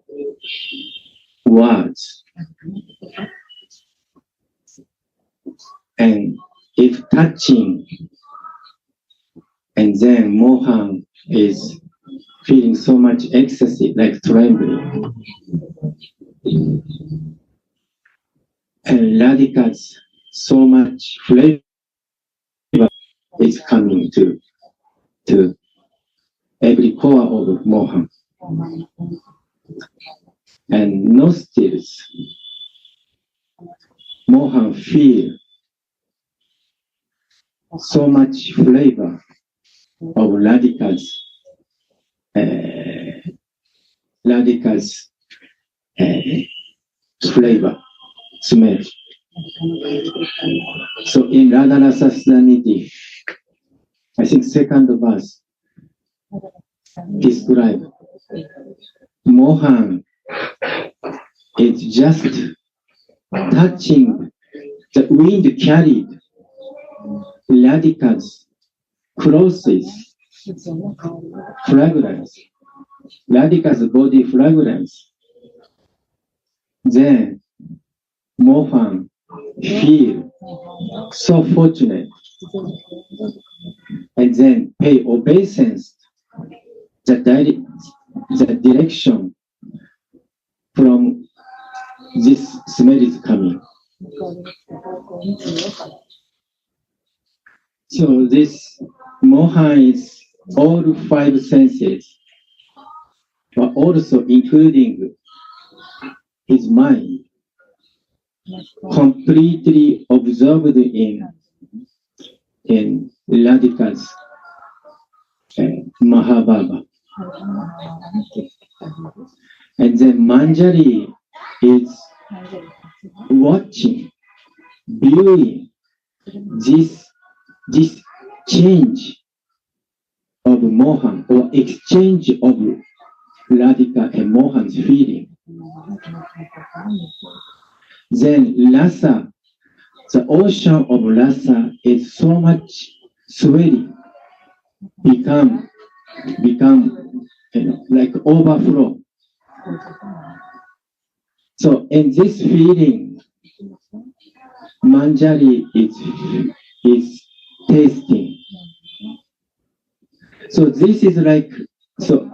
words. And if touching, and then Mohan is feeling so much ecstasy, like trembling. And Radhika's so much flavor is coming to every core of Mohan. And nostrils, Mohan feel so much flavor of Radhika's flavor, smell. So in Radha Rasa Sudhandhi, I think second verse describe Mohan is just touching the wind carried Radhika's clothes, fragrance, Radhika's body fragrance. Then Mohan feel so fortunate and then pay obeisance the direction from this smell is coming. So this Mohan is all five senses, but also including his mind, completely observed in in Radhika's Mahabhava. And then Manjari is watching, viewing this change of Mohan or exchange of Radhika and Mohan's feeling. Then Rasa, the ocean of Rasa is so much swelling, become like overflow. So in this feeling, Manjari is tasting. So this is like, so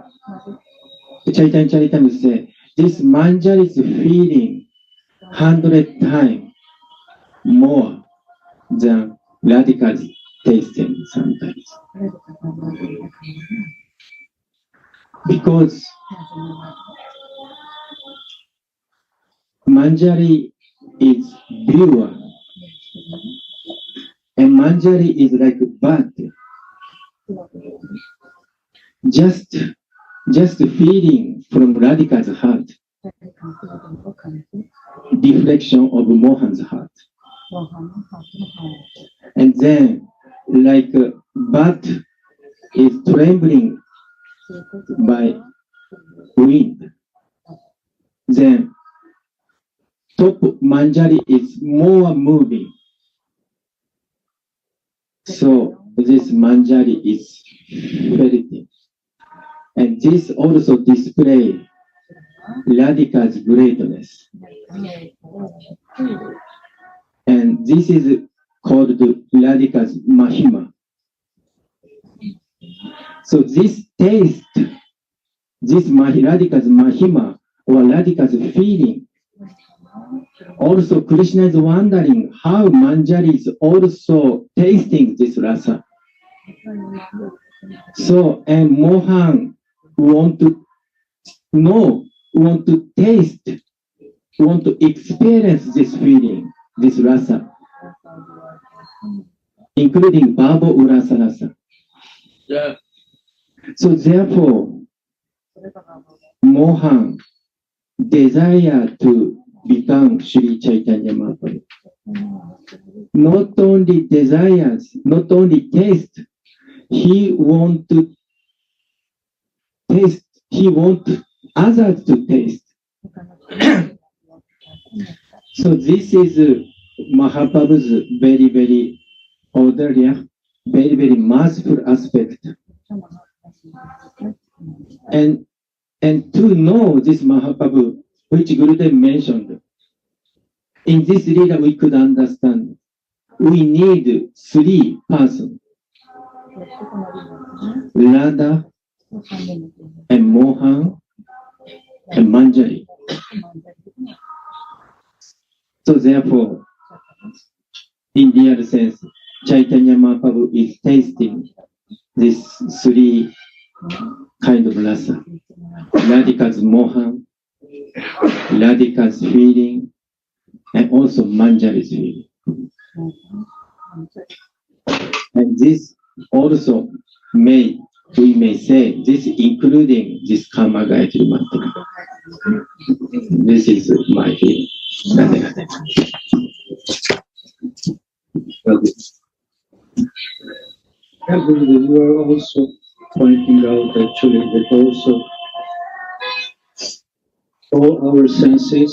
Chaitanya Charitamrita says, this Manjari is feeling 100 times more than Radhika's tasting sometimes. Because Manjari is pure, and Manjari is like a bud. Just feeling from Radhika's heart, deflection of Mohan's heart. And then, like a bud is trembling by wind, then top Manjari is more moving. So this Manjari is felt. And this also displays Radhika's greatness. And this is called Radhika's Mahima. So this taste, this Radhika's Mahima or Radhika's feeling, also Krishna is wondering how Manjari is also tasting this rasa. So, and Mohan want to know, want to taste, want to experience this feeling, this rasa, including Bhava Urasa rasa. Yeah. So therefore, Mohan desire to become Sri Chaitanya Mahaprabhu. Not only desires, not only taste, he want to taste, he want others to taste. So this is Mahaprabhu's very, very orderly, very, very merciful aspect. And to know this Mahaprabhu, which Gurudev mentioned, in this leader we could understand, we need three persons, Radha and Mohan and Manjari. So therefore, in real sense, Chaitanya Mahaprabhu is tasting these three kind of rasa. Radhika's Mohan, Radhika's feeling, and also Manjari's feeling. And this also we may say, this including this Karma Gayatri Mantra. This is my feeling. You are also pointing out actually that also all our senses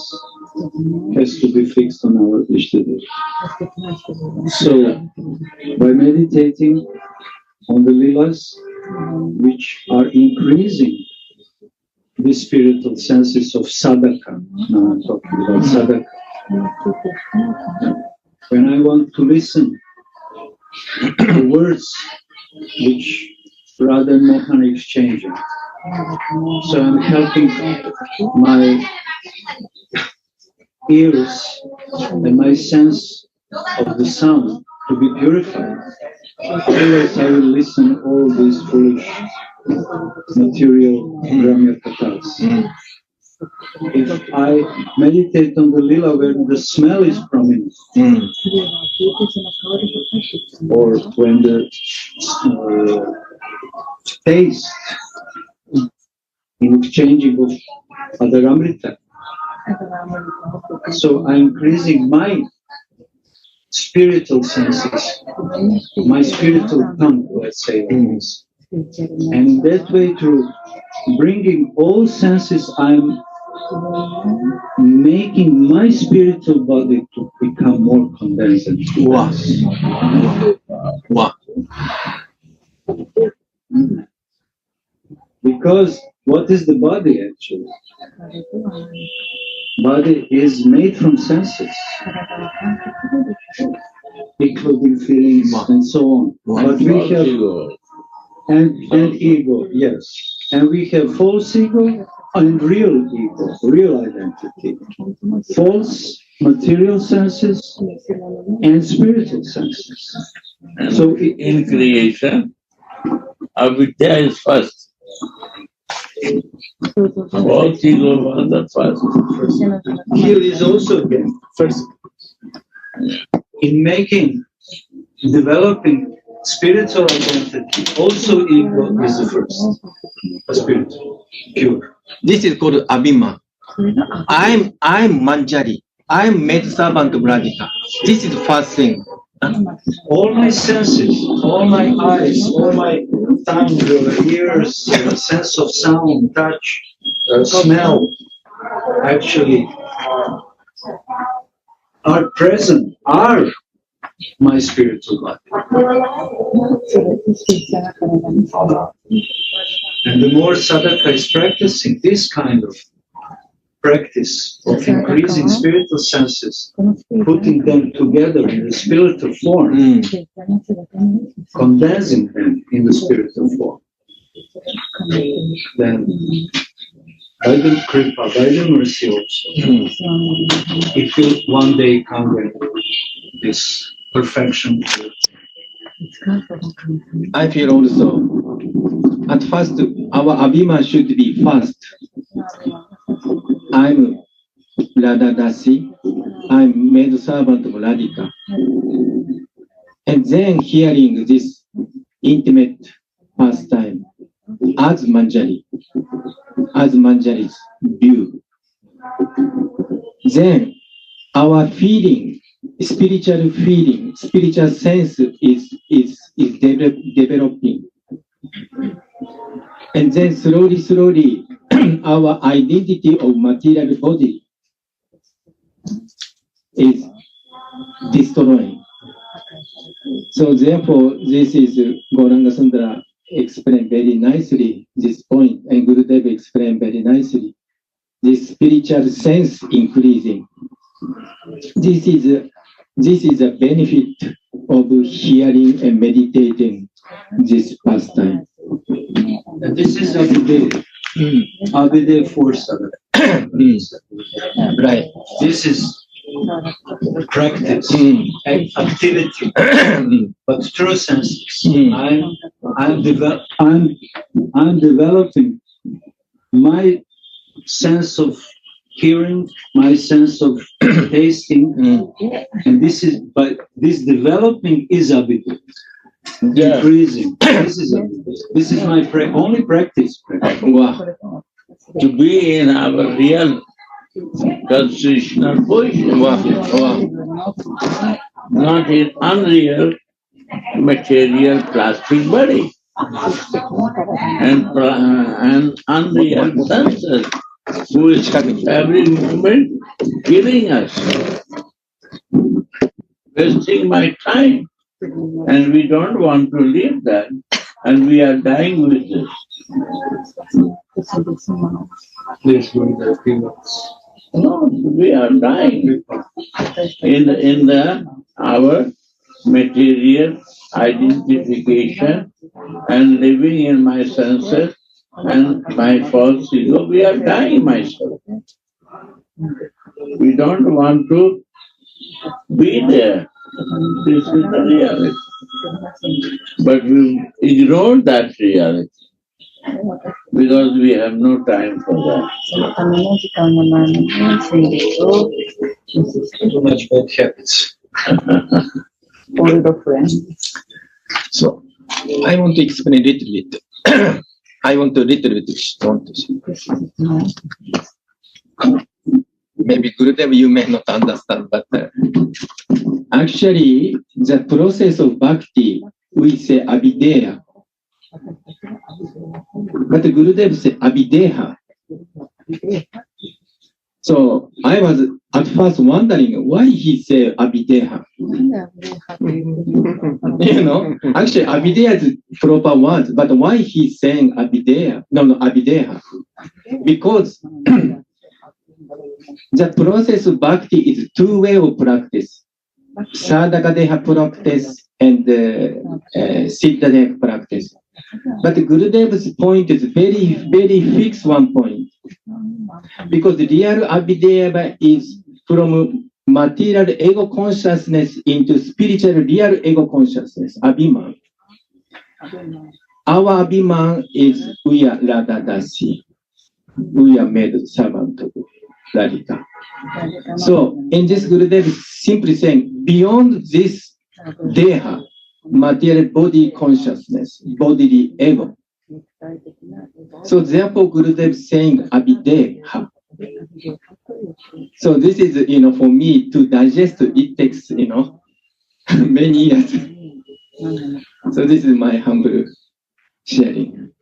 has to be fixed on our Ishtadeva. So by meditating on the Leelas, which are increasing the spiritual senses of sadhaka, now I'm talking about sadhaka. When I want to listen to the words which Radha and Mohan are exchanging, so I'm helping my ears and my sense of the sound to be purified. Otherwise, I will listen all these foolish material Brahmya kathas. If I meditate on the lila where the smell is prominent, or when the taste in exchanging of other Amrita. So I'm increasing my spiritual senses, my spiritual tongue, let's say like this. And that way, through bringing all senses, I'm making my spiritual body to become more condensed. Wow. Wow. Because what is the body actually? Body is made from senses, including feelings and so on. But we have and ego, yes, and we have false ego and real ego, real identity, false material senses and spiritual senses. So in creation, avidya is first. False ego was the first. here is also again first in making, developing spiritual identity. Also, ego is the first. A spirit, pure. This is called Abhima. I'm Manjari. I'm maid servant of Radhika. This is the first thing. All my senses, all my eyes, all my tongue, ears, sense of sound, touch, smell, actually are present, are my spiritual body. And the more sadhaka is practicing this kind of practice of increasing spiritual senses, putting them together in the spiritual form, condensing them in the spiritual form, then by the kripa, by the mercy also, it will one day come with this perfection. I feel also, at first, our Abhima should be first. I'm Radha Dasi, I'm maid servant of Radhika. And then hearing this intimate pastime as Manjari's view. Then our feeling, spiritual sense is developing. And then slowly, our identity of material body is destroying. So therefore, this is Gauranga Sundara explained very nicely this point, and Gurudev explained very nicely. This spiritual sense increasing. This is a benefit of hearing and meditating this pastime. And this is Abhideh force. Right. This is practice, activity, but true senses. I'm developing my sense of hearing, my sense of tasting, and this is, but this developing is Abhideh. Increasing. This is my only practice. Wow. To be in our real constitutional position. Wow. Not in unreal material plastic body and unreal senses who is every moment killing us, wasting my time. And we don't want to leave that, and we are dying with this. Please do that. No, we are dying in our material identification and living in my senses and my false ego. We are dying myself. We don't want to be there. This is the reality. But we ignore that reality because we have no time for that. Too much bad habits. old friend. So, I want to explain a little bit. I want to little bit don't. Maybe Gurudev, you may not understand, but actually, the process of bhakti, we say avideya. But Gurudev said avideha. So I was at first wondering why he said avideha. Actually avideha is proper word, but why he's saying avideha? No, avideha. Because the process of bhakti is two way of practice. Sadhaka-deha practice and Siddha-deha practice. But Gurudev's point is very, very fixed one point. Because the real Abhideva is from material ego consciousness into spiritual real ego consciousness, Abhiman. Our Abhiman is we are Radha Dasi. We are made servant of Radhika. So in this Gurudev is simply saying, beyond this Deha, material body consciousness, bodily ego. So therefore Gurudev is saying Abhideha. So this is, for me to digest it takes, many years. So this is my humble sharing.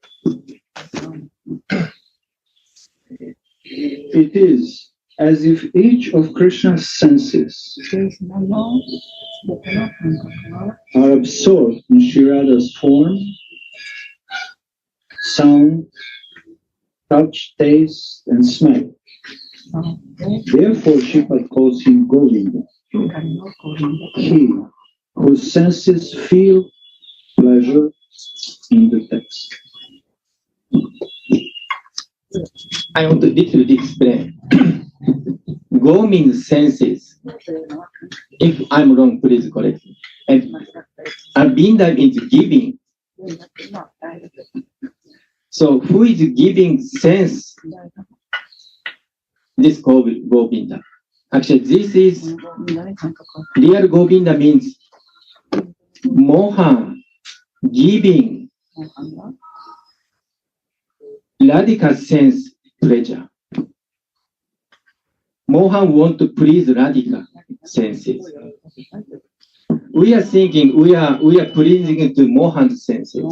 It is as if each of Krishna's senses are absorbed in Sri Radha's form, sound, touch, taste, and smell. Therefore, Sripad calls him Govinda, he whose senses feel pleasure in the text. I want to little bit explain. Go means senses. If I'm wrong, please correct me. And Abhinda means giving. So who is giving sense? This Govinda. Actually, this is real Govinda means Mohan giving Radhika sense pleasure. Mohan want to please Radhika senses. We are thinking we are pleasing to Mohan's senses.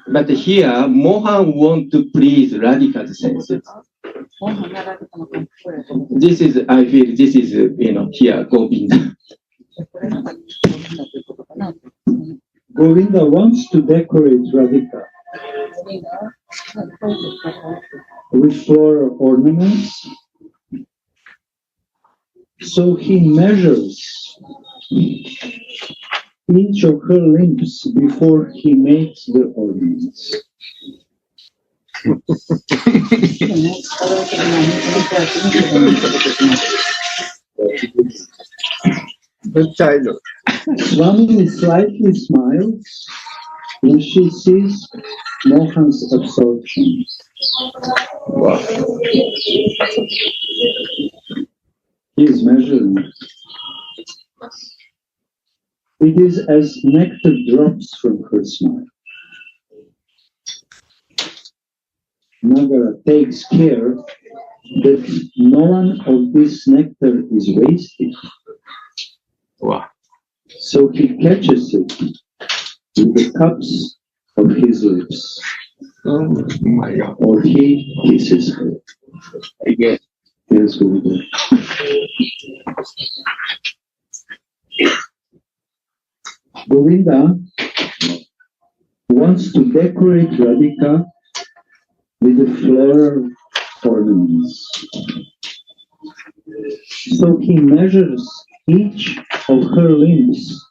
But here, Mohan want to please Radhika's senses. This is, I feel, this is, here, Govinda. Govinda wants to decorate Radhika with floral ornaments, so he measures each of her limbs before he makes the ornaments. Good title. Swami slightly smiles when she sees Mohan's absorption. Wow. He is measuring. It is as nectar drops from her smile. Nagara takes care that none of this nectar is wasted. Wow. So he catches it with the cups of his lips, Oh my God. or he kisses her. Again. Yes, Gurudev. Govinda wants to decorate Radhika with the floral ornaments. So he measures each of her limbs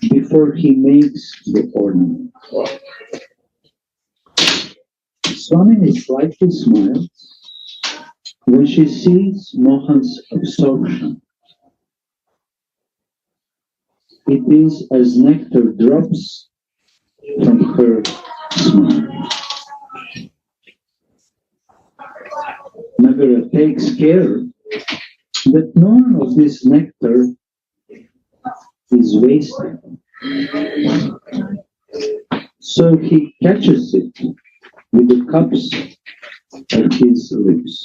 before he makes the ornament. Swami slightly smiles when she sees Mohan's absorption. It is as nectar drops from her smile. Nagara takes care that none of this nectar is wasted. So he catches it with the cups of his lips.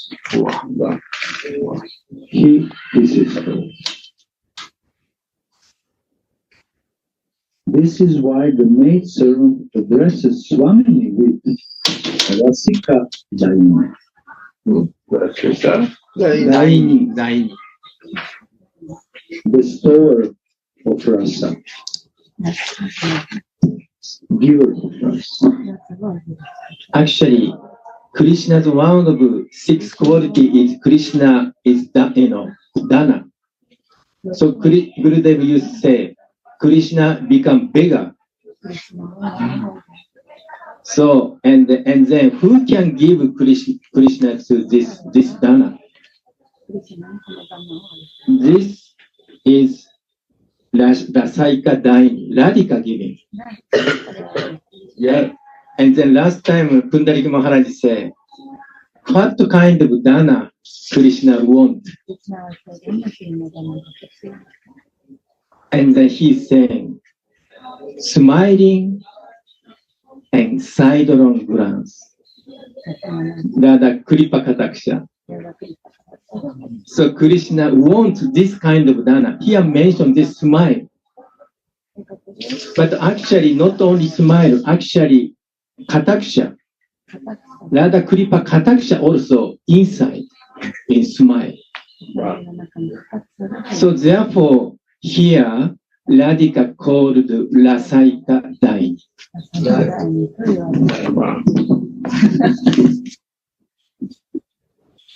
He kisses her. This is why the maidservant addresses Swamini with Rasika Daini. Daini. Bestower of Rasa. Giver of Rasa. Actually, Krishna's one of six quality is Krishna is Dana. So Gurudev used to say, Krishna become bigger. So and then who can give Krishna to this Dana? This is Rasaika Daini, Radhika giving. Yeah. And then last time Pundarika Maharaj said, what kind of Dana Krishna want? And then he's saying, smiling and sidelong glance. Radha Kripa Kataksha. So Krishna wants this kind of Dana. Here mentioned this smile. But actually not only smile, actually Kataksha. Radha Kripa Kataksha also inside in smile. So therefore here Radhika called Rasaika Daini.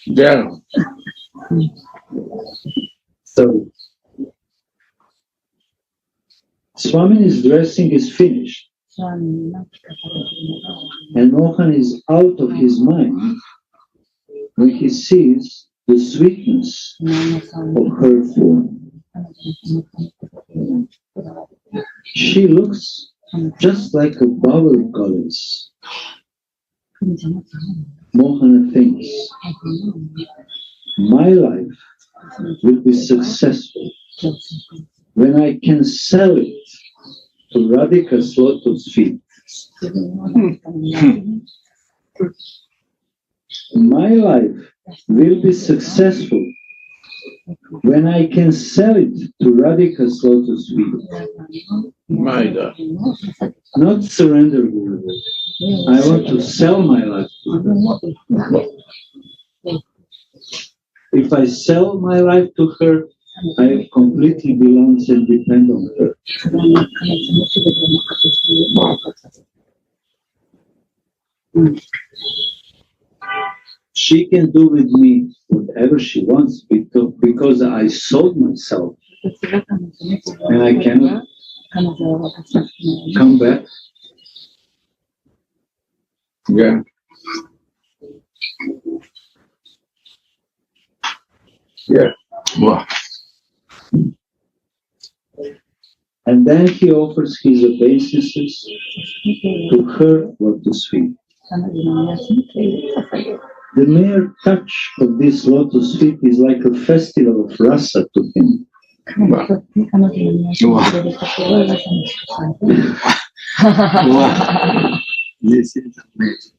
Yeah. So Swamini's dressing is finished. And Mohan is out of his mind when he sees the sweetness of her form. She looks just like a bubble goddess. Mohana thinks, my life will be successful when I can sell it to Radhika's lotus feet. My life will be successful when I can sell it to Radhika's lotus feet. My God. Not surrender, Guru. I want to sell my life to her. If I sell my life to her, I completely belong and depend on her. She can do with me whatever she wants because I sold myself and I cannot come back. Yeah. Yeah. Wow. And then he offers his obeisances to her lotus feet. The mere touch of this lotus feet is like a festival of rasa to him. Wow. This is amazing.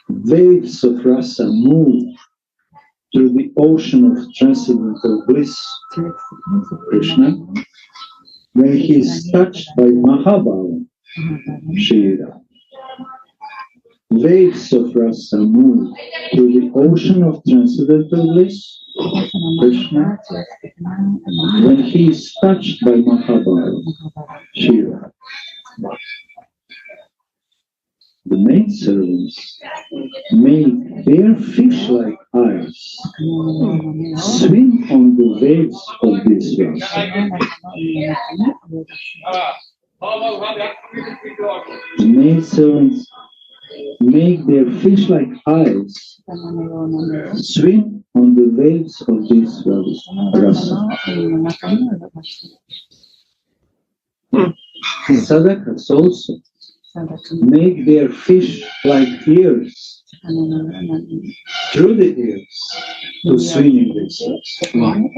Waves of rasa move through the ocean of transcendental bliss, Krishna, when he is touched by Mahabhava, Shira. Waves of rasa move through the ocean of transcendental bliss, Krishna, when he is touched by Mahabhava, Shira. The maidservants make their fish-like eyes swim on the waves of this rasa. The maidservants make their fish-like eyes swim on the waves of this rasa. Sadhakas also make their fish-like ears through the ears to swim in this rasa.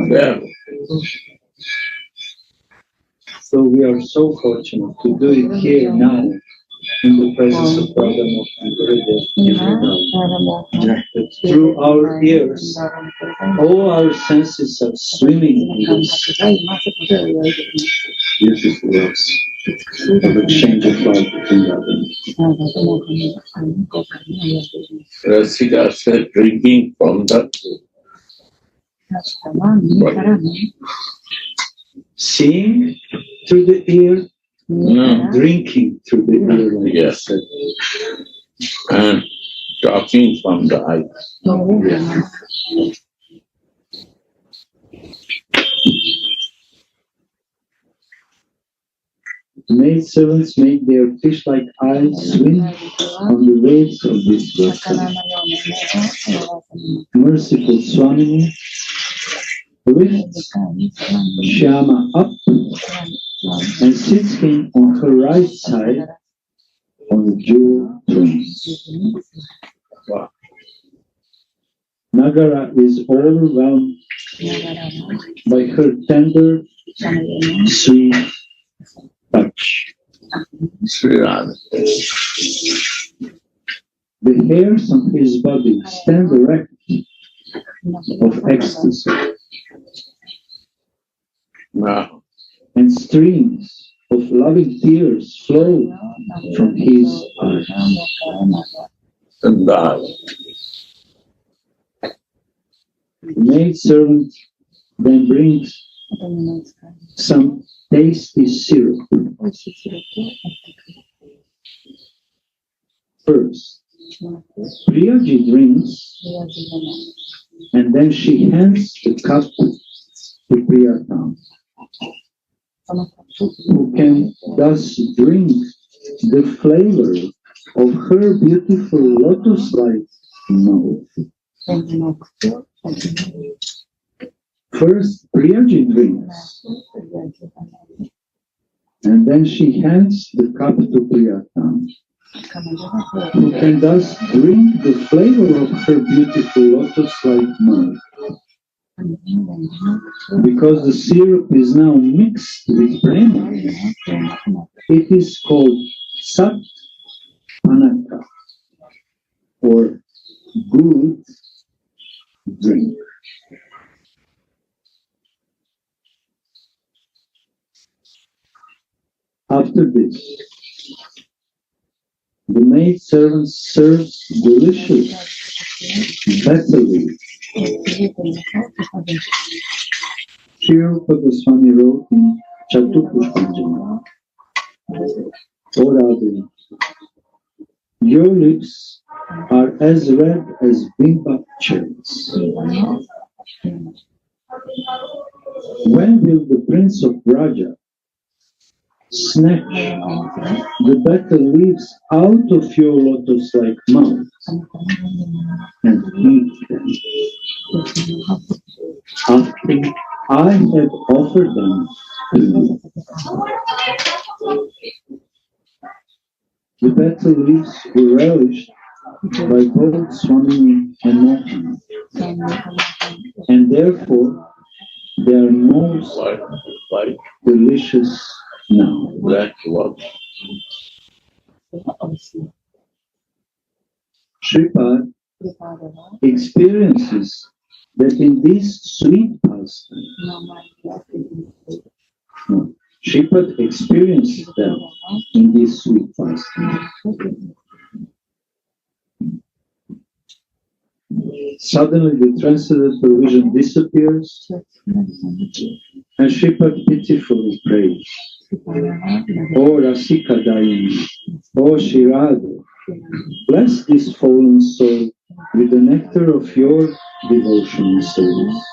Yeah. So we are so fortunate to do it here now, in the presence of Radha and Gurudev. Through our ears, all our senses are swimming in this beautiful words of exchange of love between Radha. Rasika said drinking from the Seeing through the ear, drinking through the ear. Like yes, and talking from the eye. Maid servants make their fish-like eyes swim on the waves of this Rasa. Merciful Swamini lifts Shyama up and sits him on her right side on the jewel throne. Nagara is overwhelmed by her tender, sweet touch. Sri Radha. The hairs on his body stand erect of ecstasy, Wow. and streams of loving tears flow from his eyes. Sudhandhi. The maid servant then brings some tasty syrup. First, Priyaji drinks, and then she hands the cup to Priyatama, who can thus drink the flavor of her beautiful lotus-like mouth. First, Priyaji drinks, and then she hands the cup to Priyatama, who can thus drink the flavor of her beautiful lotus-like mouth. Because the syrup is now mixed with prema, it is called Sat Panaka, or good drink. After this, the maid servant serves delicious battery. Srila Goswami wrote in Chatupushpanjali, O Radha, your lips are as red as bimba cherries. When will the Prince of Raja snatch the better leaves out of your lotus-like mouth and eat them? After I have offered them to you. The better leaves were relished by both Swami and Mohan, and therefore they are most White, delicious now. black, what? Shripad experiences that in this sweet pastime, Shripad experiences them in this sweet pastime. Suddenly the transcendental vision disappears, and Shripad pitifully prays, O Rasika Dayini, O Shirada, bless this fallen soul with the nectar of your devotional service.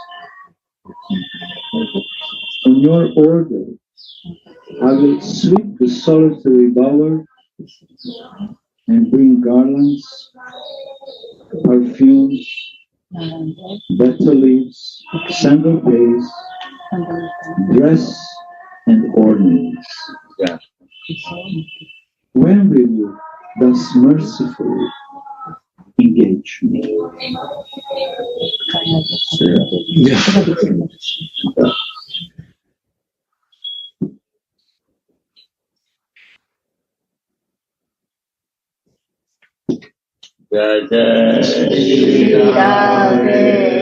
On your order, I will sweep the solitary bower and bring garlands, perfumes, betel leaves, sandal paste, dress, and ornaments. Yeah. When will you thus mercifully engage me? Jai Jai Radhe